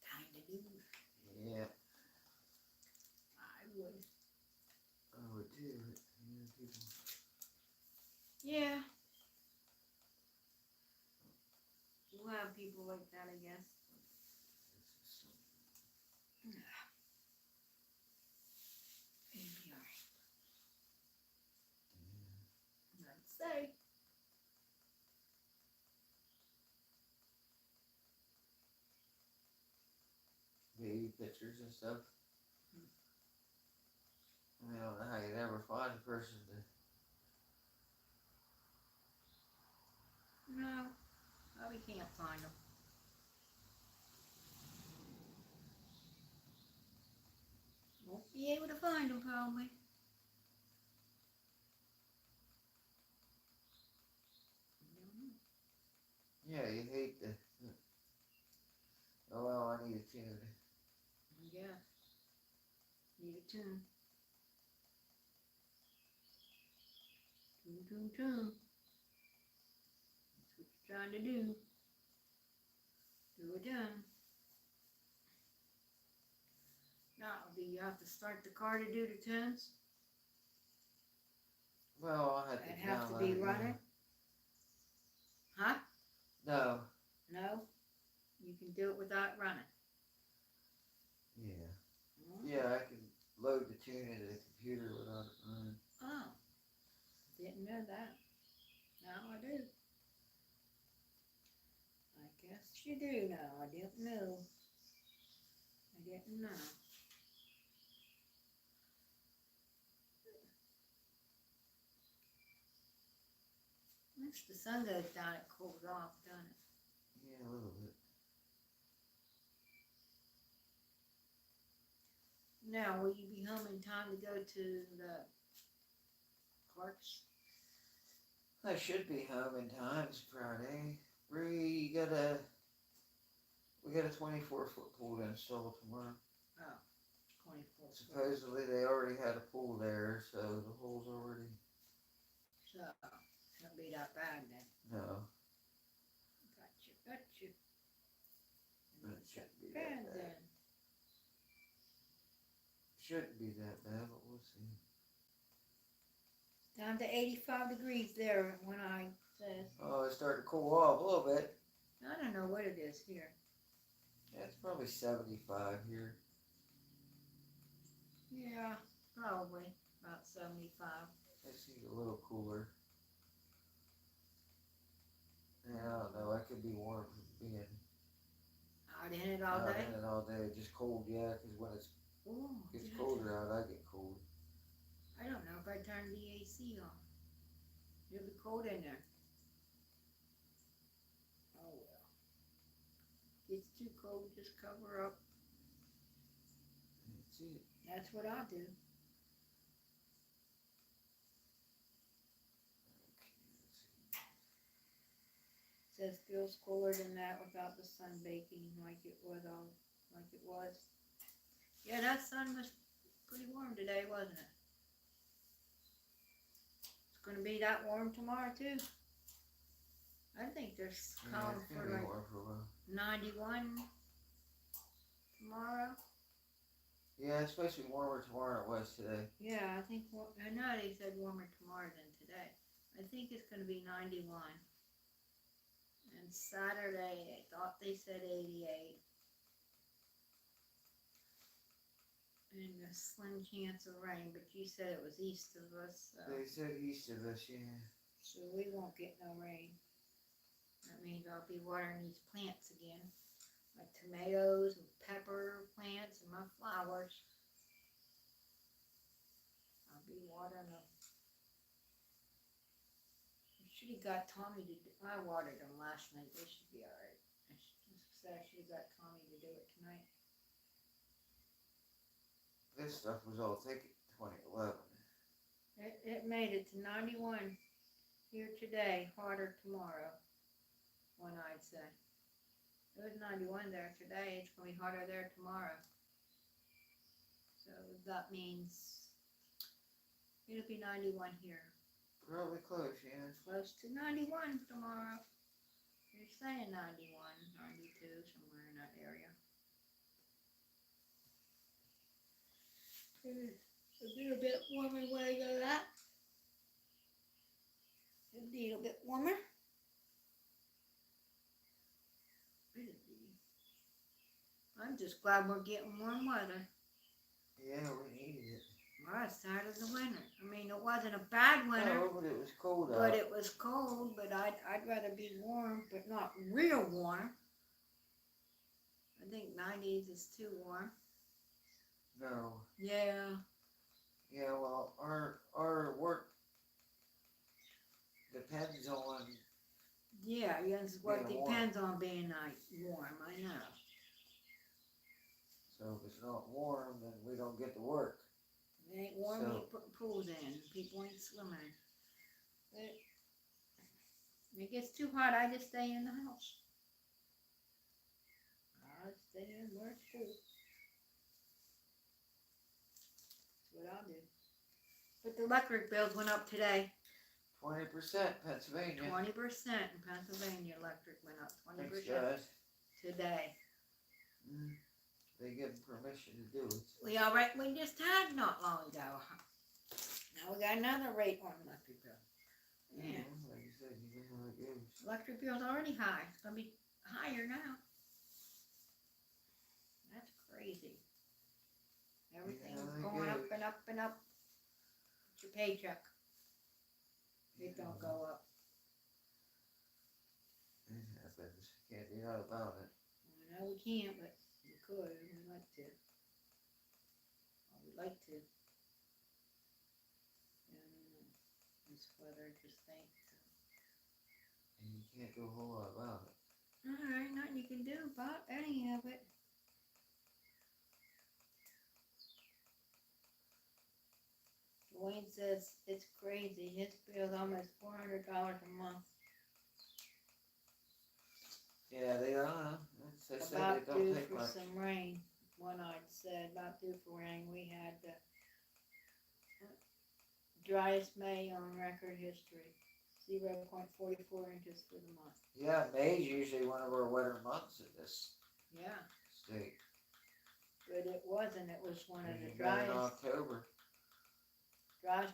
Kinda do. Yeah, I would. I would too. Yeah, people. Yeah. We'll have people like that, I guess. It'll be alright. I'd say. Baby pictures and stuff. find a person to. No, probably can't find them. Won't be able to find them probably. Yeah, you hate the. Oh well, I need a tune. Yeah, need a tune. Tune. That's what you're trying to do. Do it done. Now, do you have to start the car to do the tunes? Well, I had to It have to download be it, running? Huh? No. No? You can do it without running? Yeah. Mm. Yeah, I can load the tune into the computer without it running. Oh, didn't know that. Now I do. I guess you do now. I didn't know. I didn't know. Once the sun goes down, it cools off, doesn't it? Yeah, a little bit. Now, will you be home in time to go to the Clark's? I should be home in time. It's Friday. We got a 24-foot pool to install tomorrow. Oh, 24. Supposedly they already had a pool there, so the hole's already. So, it's not be that bad then. No. Gotcha. It shouldn't be Bad that bad. then. Shouldn't be that bad, but we'll see. Down to 85 degrees there when I said. Oh, it's starting to cool off a little bit. I don't know what it is here. Yeah, it's probably 75 here. Yeah, probably about 75. It's a little cooler. Yeah, I don't know. I could be warm from being Out in it all out day? in it all day. Just cold, yeah, because when it Ooh, gets yeah. colder out, I get cold. I don't know if I turn the AC on. It'll be cold in there. Oh well. Gets too cold, just cover up. That's it. That's what I do. Says feels cooler than that without the sun baking like it was. Yeah, that sun was pretty warm today, wasn't it? It's gonna be that warm tomorrow too. I think there's calling It's gonna for be like warm for a while. 91 tomorrow. Yeah, it's supposed to be warmer tomorrow than it was today. Yeah, I know they said warmer tomorrow than today. I think it's gonna be 91. And Saturday, I thought they said 88. And a slim chance of rain, but you said it was east of us, so. They said east of us, yeah. So we won't get no rain. That means I'll be watering these plants again. My tomatoes and pepper plants and my flowers. I'll be watering them. I should have got Tommy to do, I watered them last night. They should be alright. I should have got Tommy to do it tonight. This stuff was all thick in 2011. It made it to 91 here today, hotter tomorrow, one I'd say. It was 91 there today, it's going to be hotter there tomorrow. So that means it'll be 91 here. Probably close, yeah. Close to 91 tomorrow. You're saying 91, 92, somewhere in that area. It'll be a bit warmer when I go that. It'll be a bit warmer. It'll be. I'm just glad we're getting warm weather. Yeah, we needed it. I was tired of the winter. I mean, it wasn't a bad winter. No, but it was cold out. But it was cold, but I'd rather be warm, but not real warm. I think 90s is too warm. No. Yeah. Yeah, well, our work depends on Yeah, yes, what being warm. depends on being like warm, I know. So if it's not warm, then we don't get to work. It ain't warm, you So ain't putting pools in. People ain't swimming. It, it gets too hot, I just stay in the house. I stay in where it's cool. That's what I'll do. But the electric bills went up today. 20% Pennsylvania. 20% in Pennsylvania, electric went up. Thanks, 20% guys. today. Mm, they give them permission to do it. We just had not long ago. Now we got another rate on electric bill. Yeah. Like you said, you know how it goes. Electric bill's already high. It's gonna be higher now. That's crazy. Everything's going up and up and up. It's your paycheck. It don't go up. It happens. Can't do nothing about it. I know we can't, but we could. We'd like to. We'd like to. This weather just stinks. And you can't do a whole lot about it. Alright, nothing you can do about any of it. Dwayne says it's crazy. His bill's almost $400 a month. Yeah, they don't. They said About they don't due take for much. some rain. One-eyed said about due for rain. We had the driest May on record history. 0.44 inches for the month. Yeah, May's usually one of our wetter months in this Yeah, state. but it wasn't. It was one of the In driest October.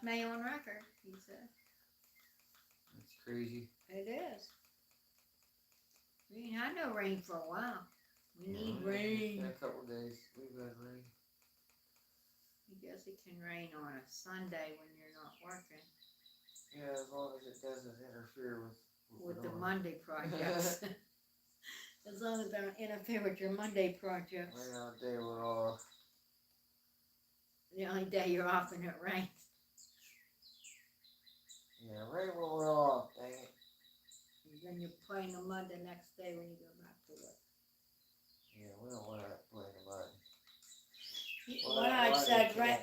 May on record, he said. That's crazy. It is. We ain't had no rain for a while. We need rain. In a couple of days, we've had rain. I guess it can rain on a Sunday when you're not working. Yeah, as long as it doesn't interfere with the Monday projects. As long as they don't interfere with your Monday projects. Rain on day we're off. The only day you're off and it rains. Yeah, rain when we're off, dang it. And then you're playing the mud the next day when you go back to work. Yeah, we don't want to play in the mud. What I said,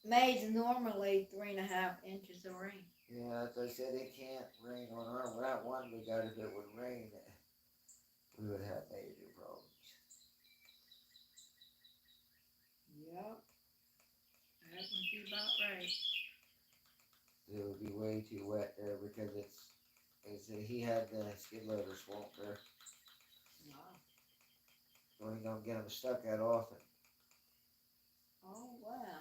May's normally 3.5 inches of rain. Yeah, as I said, it can't rain on that one we got. If it would rain, we would have major problems. Yep. That would be about right. It would be way too wet there because he had the skid loader swamp there. Wow. So we don't get them stuck that often. Oh, wow.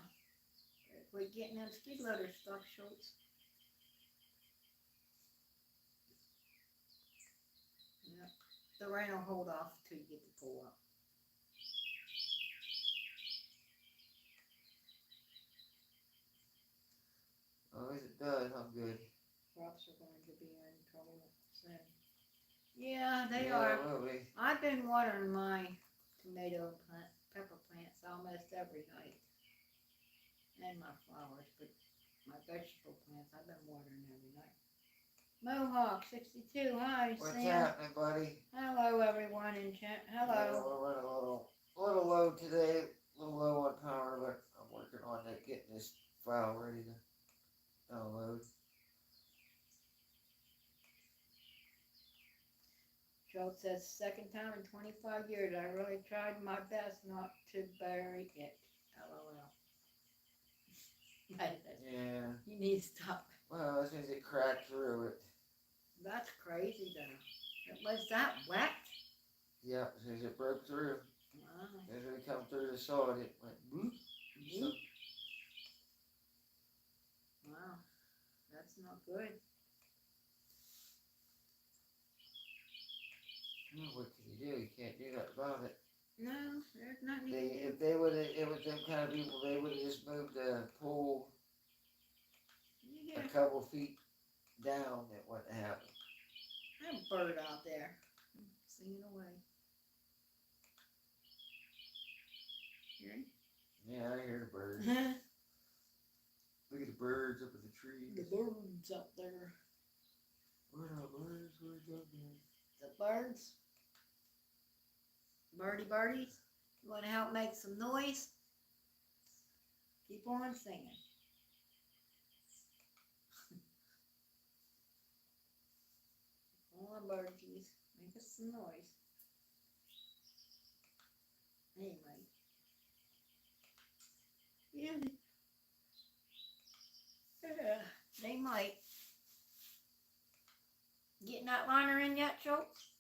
We're getting them skid loader stuck, Schultz. Yep. The rain will hold off till you get the pool up. As long as it does, I'm good. Crops are going to be in trouble soon. Yeah, they are. Will be. I've been watering my tomato plant, pepper plants almost every night. And my flowers, but my vegetable plants I've been watering every night. Mohawk 62, hi What's Sam. happening, buddy? Hello everyone in chat. Hello. Yeah, we're running a little low today, a little low on power, but I'm working on that, getting this file ready to download. Schultz says, second time in 25 years, I really tried my best not to bury it. LOL. Yeah. You need to stop. Well, as soon as it cracked through it. That's crazy though. Was that wet? Yeah, as soon as it broke through. Wow. As soon as it come through the sod, it went boop. So, wow. That's not good. Well, what can you do? You can't do nothing about it. No, there's nothing you can do. If they would have, it was them kind of people, they would have just moved the pool a couple feet down, it wouldn't happen. I have a bird out there singing away. Hear him? Yeah, I hear the bird. birds up in the trees. The birds up there. Where are birds? Where's up there? The birds. Birdie birdies. You want to help make some noise? Keep on singing. Come on, birdies. Make us some noise. Anyway. Yeah. They might. Getting that liner in yet, Schultz?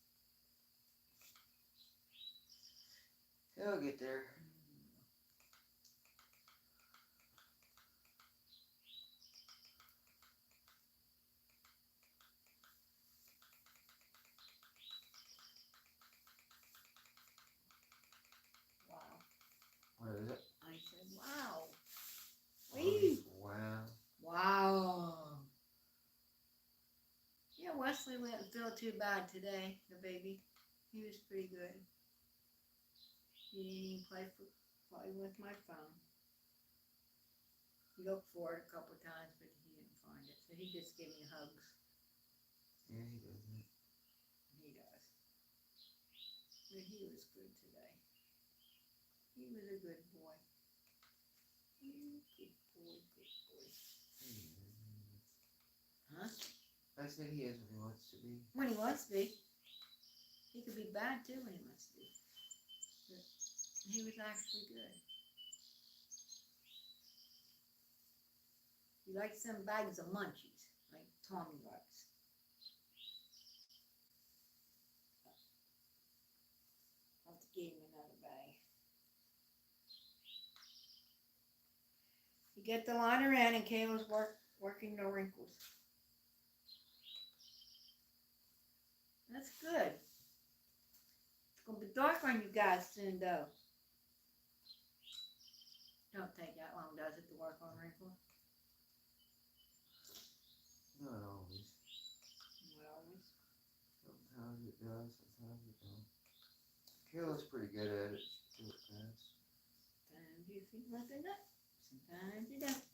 He'll get there. Wow. What is it? I said, wow. Wee. Wow. Wow. Yeah, Wesley didn't feel too bad today, the baby. He was pretty good. He didn't even play with my phone. He looked for it a couple times, but he didn't find it. So he just gave me hugs. Yeah, he doesn't. He does. But he was good today. He was a good boy. Good boy, good boy. Huh? I said he is when he wants to be. When he wants to be. He could be bad too when he wants to be. But he was actually good. He likes some bags of munchies, like Tommy likes. I'll have to give him another bag. You get the liner in and Kayla's working the wrinkles. That's good. It's going to be dark on you guys soon though. Don't take that long, does it, to work on wrinkles? Not always. Not always. Sometimes it does, sometimes it don't. Kayla's pretty good at it. Do it fast. Sometimes you feel like a nut. Sometimes you don't.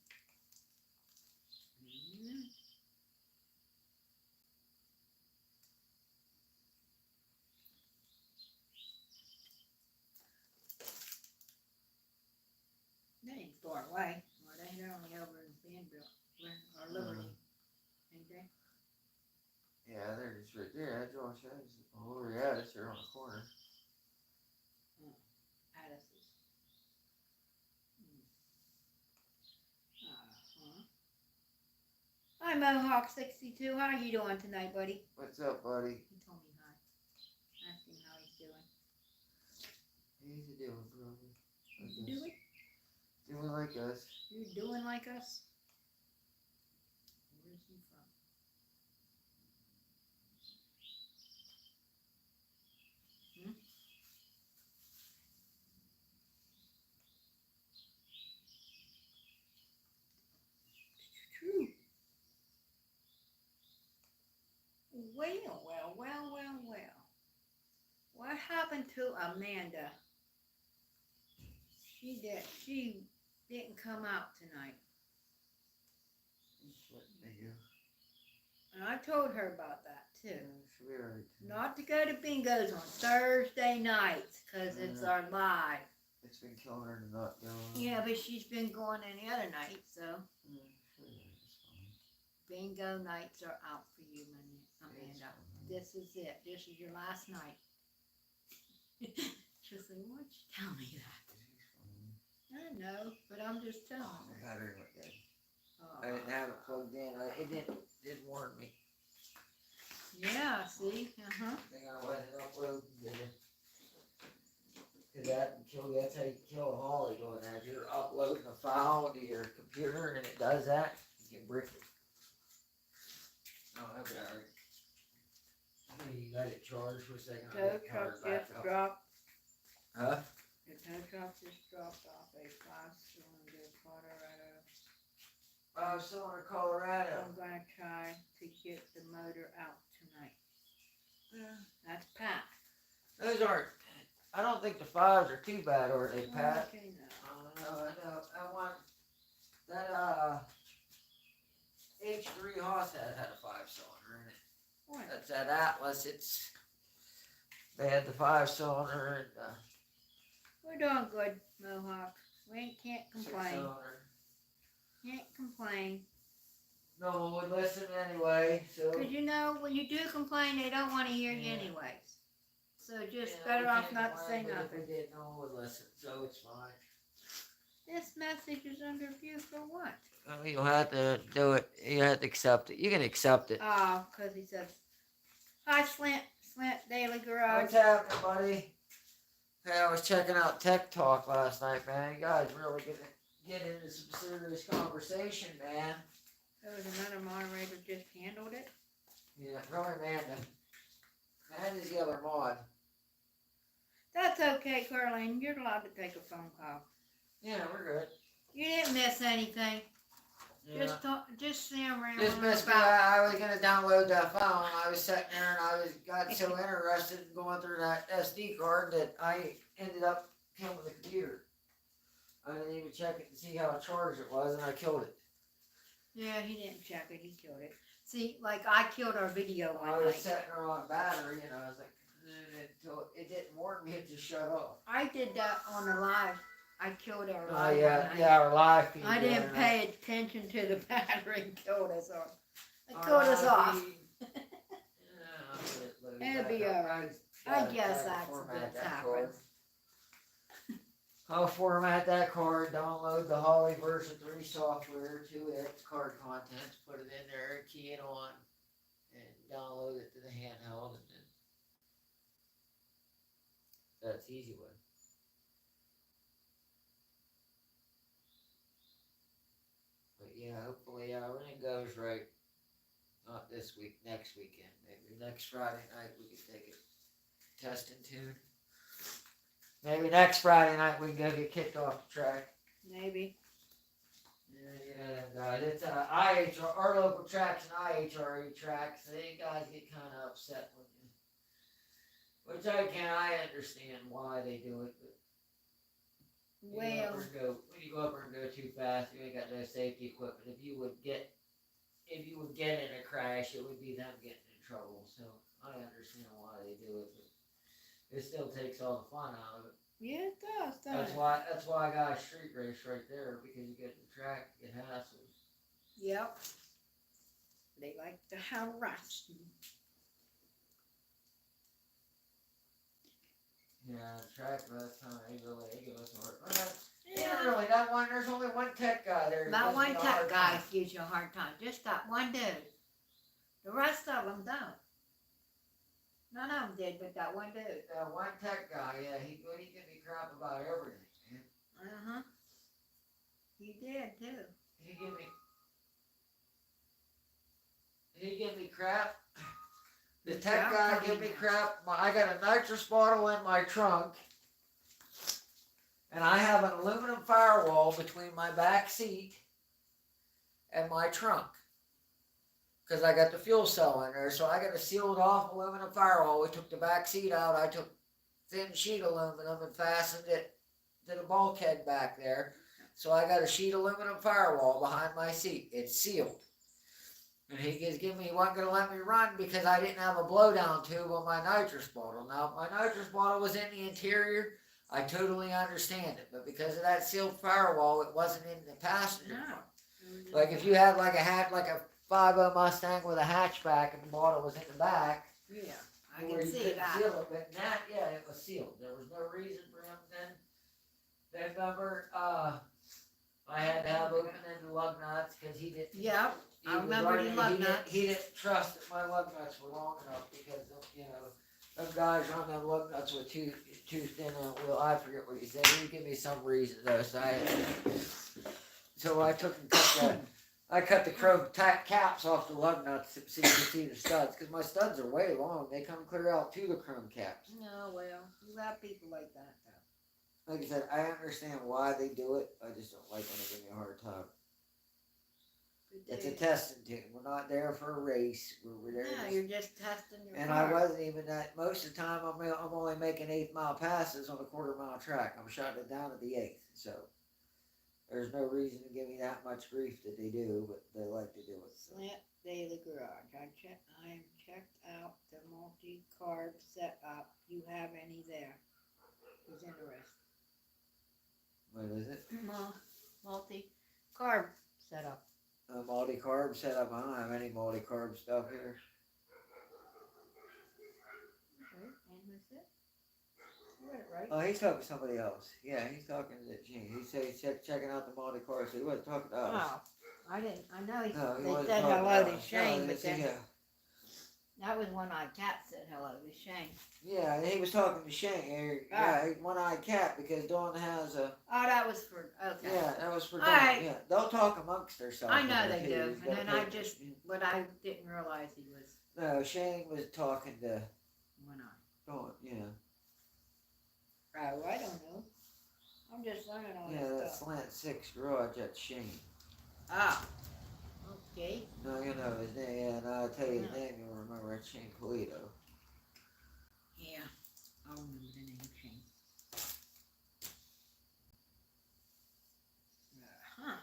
They ain't far away. Well, they're only over in Vanderbilt or Liberty, ain't they? Yeah, they're just right there. That's all she says. Oh, yeah, that's here on the corner. Addis's. Uh-huh. Hi, Mohawk62. How are you doing tonight, buddy? What's up, buddy? He told me hi. Ask him how he's doing. He's doing, brother. Doing? Doing like us. You're doing like us? Where's he from? Hmm? True. Well. What happened to Amanda? She didn't come out tonight. What they do? And I told her about that too. Yeah, she'll be alright. Not to go to bingos on Thursday nights, because it's our live. It's been killing her to not go. Yeah, but she's been going any other night, so. Sure, it's fine. Bingo nights are out for you, Amanda. It's fine. This is it. This is your last night. She'll say, why'd you tell me that? I know, but I'm just telling The her. battery went dead. I didn't have it plugged in. It didn't warn me. Yeah, see? Uh-huh. I think I went and uploaded it. Cause that's how you kill a Holly going there. If you're uploading a file to your computer and it does that, you can brick it. Oh, that's alright. You got it charged for a second. Tow truck just dropped. Huh? The tow truck just dropped off a 5-cylinder Colorado. 5-cylinder Colorado. I'm gonna try to get the motor out tonight. Yeah. That's Pat. Those aren't. I don't think the 5s are too bad, are they, Pat? Okay, no. I know. I want that. H3 Haas had a 5-cylinder in it. What? That's that Atlas. They had the 5-cylinder and We're doing good, Mohawk. Can't complain. 6-cylinder. Can't complain. No one would listen anyway, so. Because you know, when you do complain, they don't want to hear you Yeah. anyways. So just Yeah, better we off can't not to say complain, but nothing. If we did, no one would listen, so it's fine. This message is under review for what? You'll have to do it. You have to accept it. You can accept it. Oh, because he says, hi, Slant Daily Garage. What's happening, buddy? Hey, I was checking out Tech Talk last night, man. You guys really get into some serious conversation, man. There was another moderator just handled it. Yeah, probably Amanda. Amanda's the other mod. That's okay, Carlene. You're allowed to take a phone call. Yeah, we're good. You didn't miss anything. Yeah. Just Sam around. Just missed me. I was gonna download that phone. I was sitting there and got so interested in going through that SD card that I ended up killing the computer. I didn't even check it to see how charged it was, and I killed it. Yeah, he didn't check it. He killed it. See, like I killed our video one I was night. setting her on battery, and I was like, until it didn't warn me, it just shut off. I did that on the live. I killed our Oh live. yeah, our live feed. I didn't pay attention to the battery and killed us off. It killed us off. It'll be alright. I guess accidents happen. I'll format that card, download the Holly version 3 software to it, card contents, put it in there, key it on, and download it to the handheld, and then that's the easy way. But yeah, hopefully everything goes right. Not this week, next weekend. Maybe next Friday night we can take it test and tune. Maybe next Friday night we can go get kicked off the track. Maybe. Yeah, it's IHR, our local track's an IHRE track, so you guys get kind of upset when you, which I understand why they do it, but when you go up there and go too fast, you ain't got no safety equipment. If you would get in a crash, it would be them getting in trouble. So I understand why they do it, but it still takes all the fun out of it. Yeah, it does. That's why I got a street race right there, because you get the track, you get hassled. Yep. They like to harass you. Yeah, the track last time they give us a hard time. Yeah, really, that one, there's only one tech guy there. That one tech guy gives you a hard time. Just that one dude. The rest of them don't. None of them did, but that one dude. That one tech guy, yeah, he give me crap about everything, man. Uh-huh. He did, too. He give me crap. The tech guy give me crap. I got a nitrous bottle in my trunk, and I have an aluminum firewall between my back seat and my trunk, because I got the fuel cell in there. So I got a sealed off aluminum firewall. We took the back seat out. I took thin sheet aluminum and fastened it to the bulkhead back there. So I got a sheet aluminum firewall behind my seat. It's sealed. And he wasn't going to let me run because I didn't have a blowdown tube on my nitrous bottle. Now, if my nitrous bottle was in the interior, I totally understand it. But because of that sealed firewall, it wasn't in the passenger. No. Like if you had like a 5.0 Mustang with a hatchback and the bottle was in the back. Yeah, I can see that. Seal it, but that, yeah, it was sealed. There was no reason for him then. Remember, I had to have open-ended lug nuts because he didn't. Yep. I remember the lug nuts. He didn't trust that my lug nuts were long enough because, them guys run them lug nuts with too thin a wheel. I forget what he said. He gave me some reason though, so I took and cut the chrome caps off the lug nuts so you can see the studs, because my studs are way long. They come clear out to the chrome caps. No, well, you have people like that though. Like I said, I understand why they do it. I just don't like when they give me a hard time. It's a testing tune. We're not there for a race. We're there. No, you're just testing your And car. I wasn't even that. Most of the time, I'm only making 8-mile passes on a 1/4 mile track. I'm shutting it down at the 8th. So There's no reason to give me that much grief that they do, but they like to do it. So. Slant Daily Garage. I am checked out the multi-carb setup. You have any there? Who's interested? What is it? Multi-carb setup. A multi-carb setup. I don't have any multi-carb stuff here. Okay, and who's it? You read it right. Oh, he's talking to somebody else. Yeah, he's talking to Gene. He said he's checking out the multi-carb, so he wasn't talking to us. Oh, I didn't. I know No, they wasn't said talking hello to us. Shane, No, but then yeah. that was One-Eyed Cat said hello to Shane. Yeah, he was talking to Shane. Yeah, One-Eyed Cat, because Dawn has a. Oh, that was for okay. Yeah, that was for Dawn. Right. Yeah, they'll talk amongst themselves. I know they too. do, He's and got then a I paper. just, but I didn't realize he was No, Shane was talking to One-Eyed. Dawn. Yeah. Oh, I don't know. I'm just learning all Yeah, this that stuff. Slant 6 garage, that's Shane. Ah, okay. No, you know his name. Yeah, and I'll tell you his name. You'll remember it's Shane Polito. Yeah, I'll remember the name Shane. Huh.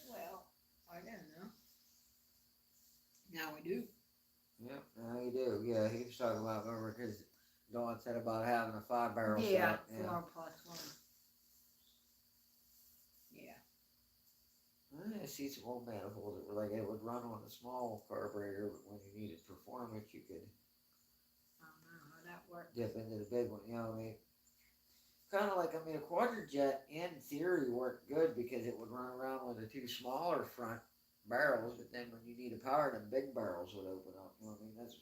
Well, I don't know. Now we do. Yep, now you do. Yeah, he was talking about, remember, because Dawn said about having a 5-barrel Yeah, set. Yeah, 4+1. Yeah. I see some old manifolds that were like, it would run on a small carburetor, but when you needed performance, you could I don't know how that works. dip into the big one. You know what I mean? Kind of like, I mean, a quadrijet in theory worked good because it would run around with the two smaller front barrels, but then when you need a power, them big barrels would open up. You know what I mean? That's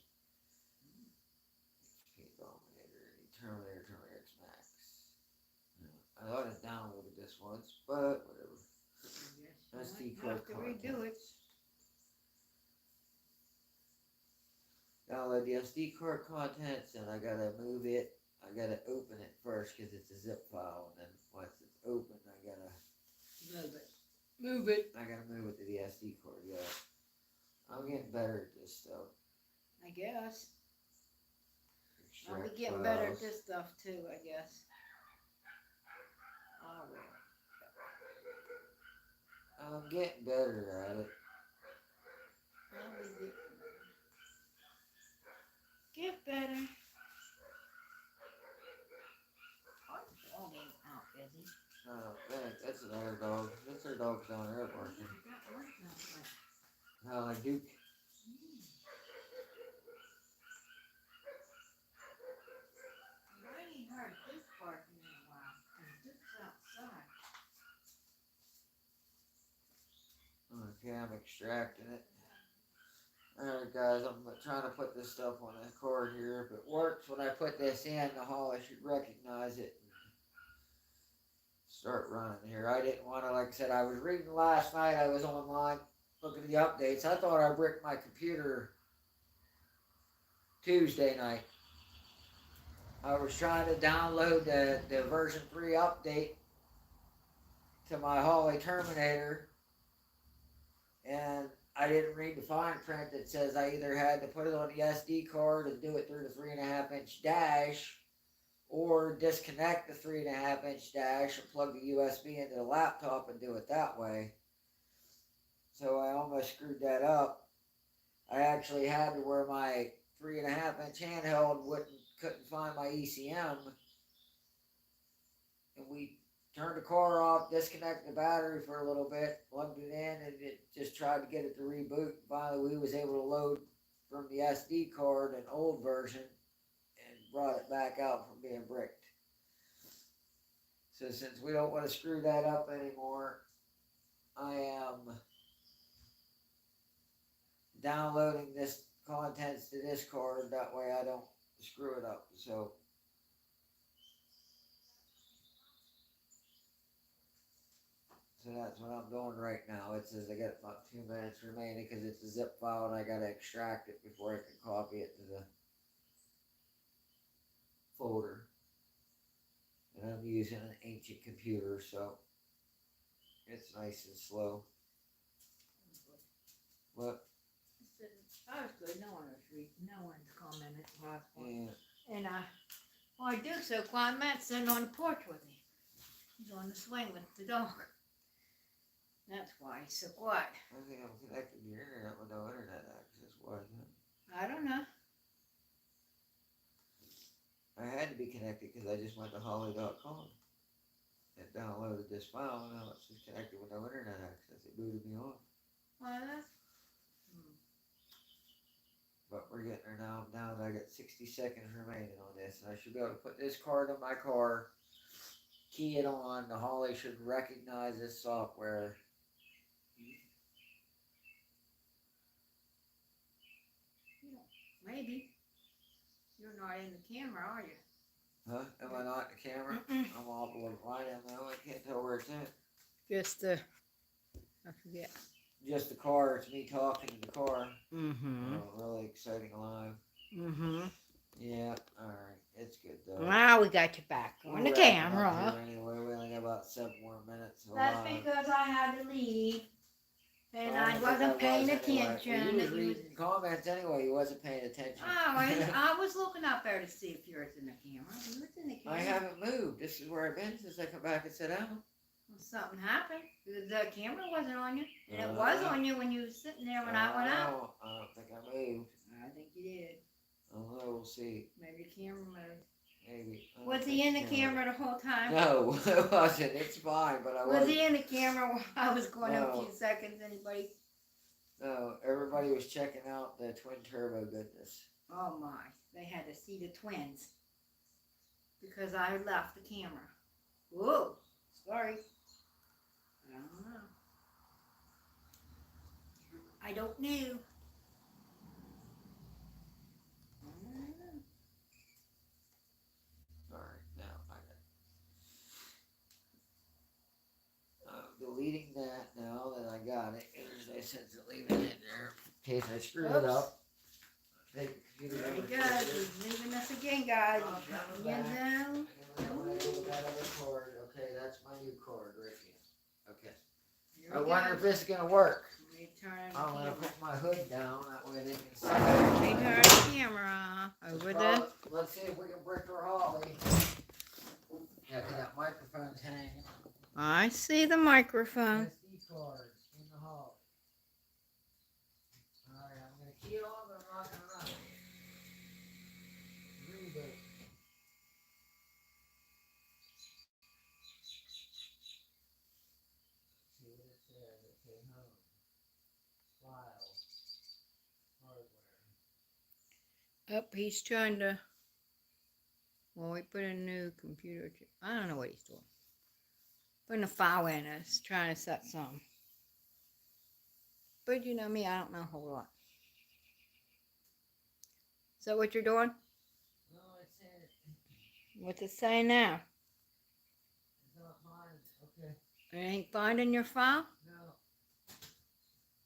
Terminator X Max. Yeah. I thought I downloaded this once, but whatever. SD card redo it. Download the SD card contents, and I gotta move it. I gotta open it first because it's a zip file, and then once it's open, I gotta move it. Move it. I gotta move it to the SD card. Yeah, I'm getting better at this stuff. I guess. I'll be Extract getting files. better at this stuff too, I guess. I will. I'm getting better at it. I'll be getting better. Get better. All these out, Izzy. That's another dog. That's their dog's down there working. No, like Duke. I ain't heard Duke barking in a while, and Duke's outside. Okay, I'm extracting it. Alright guys, I'm trying to put this stuff on the cord here. If it works when I put this in, the hauler should recognize it and start running here. I didn't want to, like I said, I was reading last night, I was online looking at the updates. I thought I bricked my computer Tuesday night. I was trying to download the version 3 update to my Holly Terminator, and I didn't read the fine print that says I either had to put it on the SD card and do it through the 3.5-inch dash, or disconnect the 3.5-inch dash and plug the USB into the laptop and do it that way. So I almost screwed that up. I actually had to where my 3.5-inch handheld couldn't find my ECM, and we turned the car off, disconnected the battery for a little bit, plugged it in, and it just tried to get it to reboot. Finally, we was able to load from the SD card an old version and brought it back out from being bricked. So since we don't want to screw that up anymore, I am downloading this contents to this card. That way I don't screw it up. So that's what I'm doing right now. It says I got about 2 minutes remaining because it's a zip file and I got to extract it before I can copy it to the folder. And I'm using an ancient computer, so it's nice and slow. What? I was good. No one was reading. No one commented last one. Yeah. And I do so. Matt's sitting on the porch with me. He's on the swing with the dog. That's why he's so quiet. I think I'm connected to your internet with no internet access. Why is that? I don't know. I had to be connected because I just went to holly.com and downloaded this file, and now it's just connected with no internet access. It booted me off. Well, that's... But we're getting there now. Now that I got 60 seconds remaining on this, and I should be able to put this card on my car, key it on. The Holly should recognize this software. Maybe. You're not in the camera, are you? Huh? Am I not in the camera? I'm all right. I can't tell where it's at. Just I forget. Just the car. It's me talking to the car. Mm-hmm. Oh, really exciting live. Mm-hmm. Yeah. All right. It's good though. Now we got you back on the camera. Anyway, we only got about 7 more minutes. That's because I had to leave. And I wasn't paying attention. Well, you was reading comments anyway. You wasn't paying attention. Oh, I was looking up there to see if yours in the camera. You was in the camera. I haven't moved. This is where I've been since I come back and sat down. Well, something happened. The camera wasn't on you. And it was on you when you were sitting there when I went out. I don't think I moved. I think you did. We'll see. Maybe the camera moved. Maybe. Was he in the camera the whole time? No, it wasn't. It's fine, but I wasn't. Was he in the camera while I was going a few seconds? Anybody? No, everybody was checking out the twin turbo goodness. Oh my, they had to see the twins. Because I had left the camera. Whoa, sorry. I don't know. I don't know. Alright, now I got deleting that now that I got it. There's no sense of leaving it in there in case I screw it up. Take the computer Very over good. to He's leaving us again, guys. You know. Okay, that's my new card right here. Okay. Here I we wonder go. if this is gonna work. Let me turn the I'm gonna camera. put my hood down, that way they can see. Let me turn the camera over the... Let's see if we can brick her Holly. Yeah, 'cause that microphone's hanging. I see the microphone. SD cards in the Holly. Alright, I'm gonna key it on, but I'm not gonna run it. Reboot. See what it says. Okay, home. File. Hardware. Up, he's trying to... Well, we put a new computer... I don't know what he's doing. Putting a file in us, trying to set some. But you know me, I don't know a whole lot. Is that what you're doing? No, it said What's it saying now? it's not mine. Okay. It ain't finding your file? No.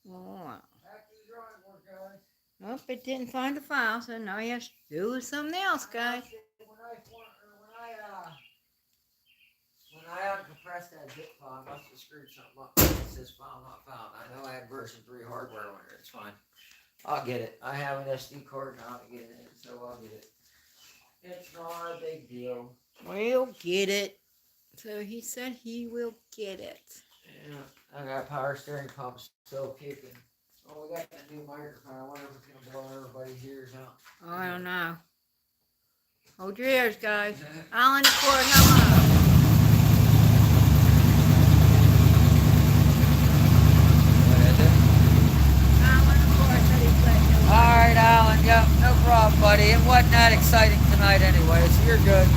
Oh, wow. Back to the drawing board, guys. Nope, it didn't find the file, so now you have to do something else, guys. When I uncompressed that zip file, I must have screwed something up. It says file not found. I know I had version 3 hardware on it. It's fine. I'll get it. I have an SD card now to get it in, so I'll get it. It's not a big deal. We'll get it. So he said he will get it. Yeah, I got power steering pumps still kicking. Oh, we got that new microphone. I wonder if it's gonna blow everybody's ears out. Oh, I don't know. Hold your ears, guys. Alan, Ford, hello. Alright, Alan, yep, no problem, buddy. It wasn't that exciting tonight anyway, so you're good.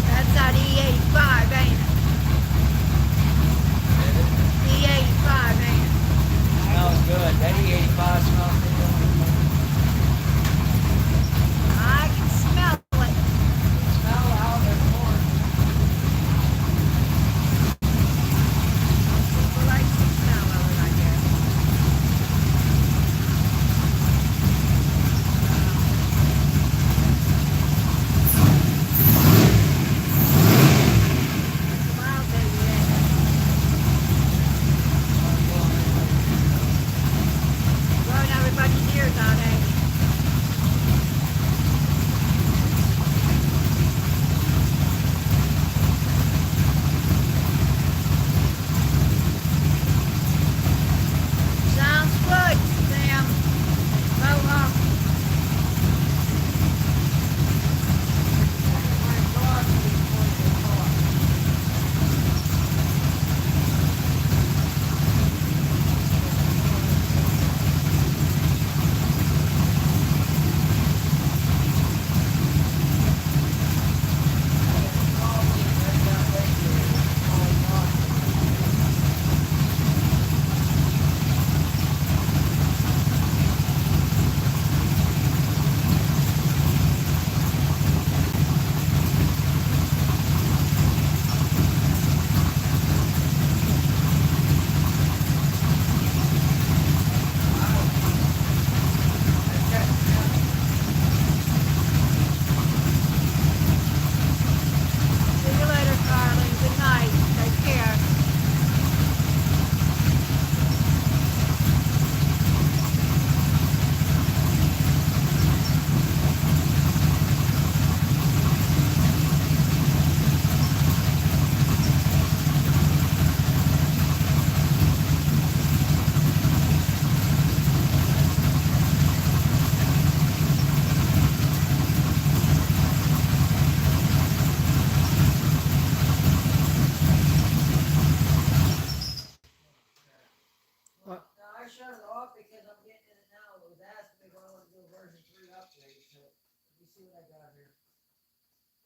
That's that E85, ain't it? E85, ain't it? Smells good. That E85 smells good. I can smell it. Smell how they're pouring. People like the smell of it, I guess.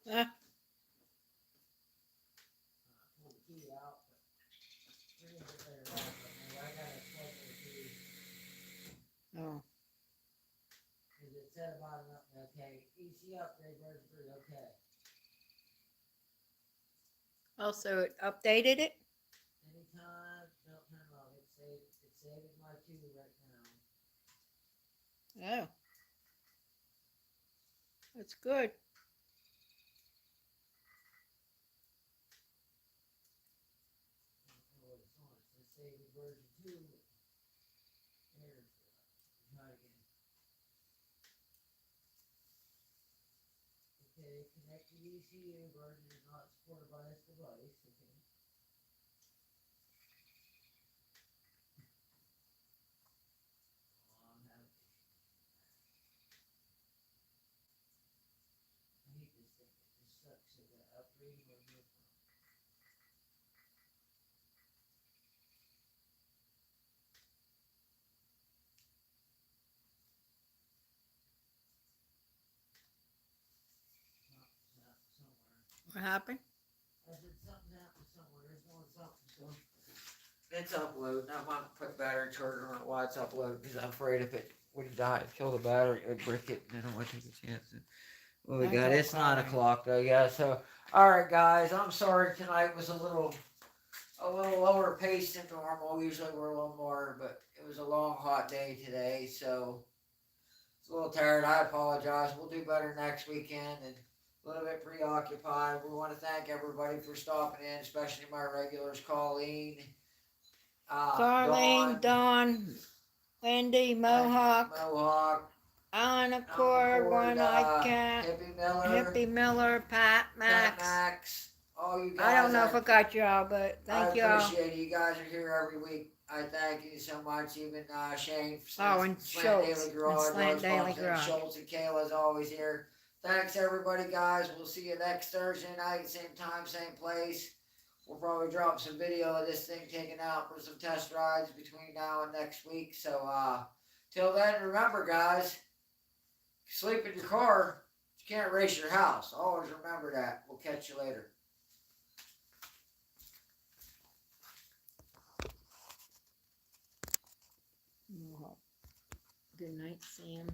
Huh? Pull the key out, but we're gonna get better at it. I gotta plug in the key. Oh. Cause it said about it, okay, EC upgrade version 3, okay. Also, it updated it? Anytime, no, turn it off, it's saving my queue right now. Oh. That's good. I don't know what it's on, it says saving version 2, there's, try it again. Okay, connected ECU version is not supported by this device, okay. Oh, I'm having issues. I hate this thing, it just sucks, so that upgrading was no fun. Somewhere. What happened? I said something's happening somewhere, there's going something, so. It's uploading, I might put battery charger on it while it's uploading, because I'm afraid if it would die, kill the battery, it would brick it, and I don't want to take a chance. Well, we got, it's 9 o'clock though, yeah, so, alright guys, I'm sorry tonight was a little lower pace than normal, usually we're a little more, but it was a long, hot day today, so. It's a little tired, I apologize, we'll do better next weekend, and a little bit preoccupied. We want to thank everybody for stopping in, especially my regulars, Colleen, Carlene, Dawn, Wendy, Mohawk, Encore, One Eye Cat, Hippie Miller, Pat, Max. all you guys. I don't know if I got y'all, but thank y'all. I appreciate it. You guys are here every week. I thank you so much. Even Shane, and Schultz, and Slant Daily Garage. Schultz and Kayla's always here. Thanks everybody, guys. We'll see you next Thursday night, same time, same place. We'll probably drop some video of this thing taken out for some test rides between now and next week. So, till then, remember, guys, sleep in your car. You can't race your house. Always remember that. We'll catch you later. Good night, Sam.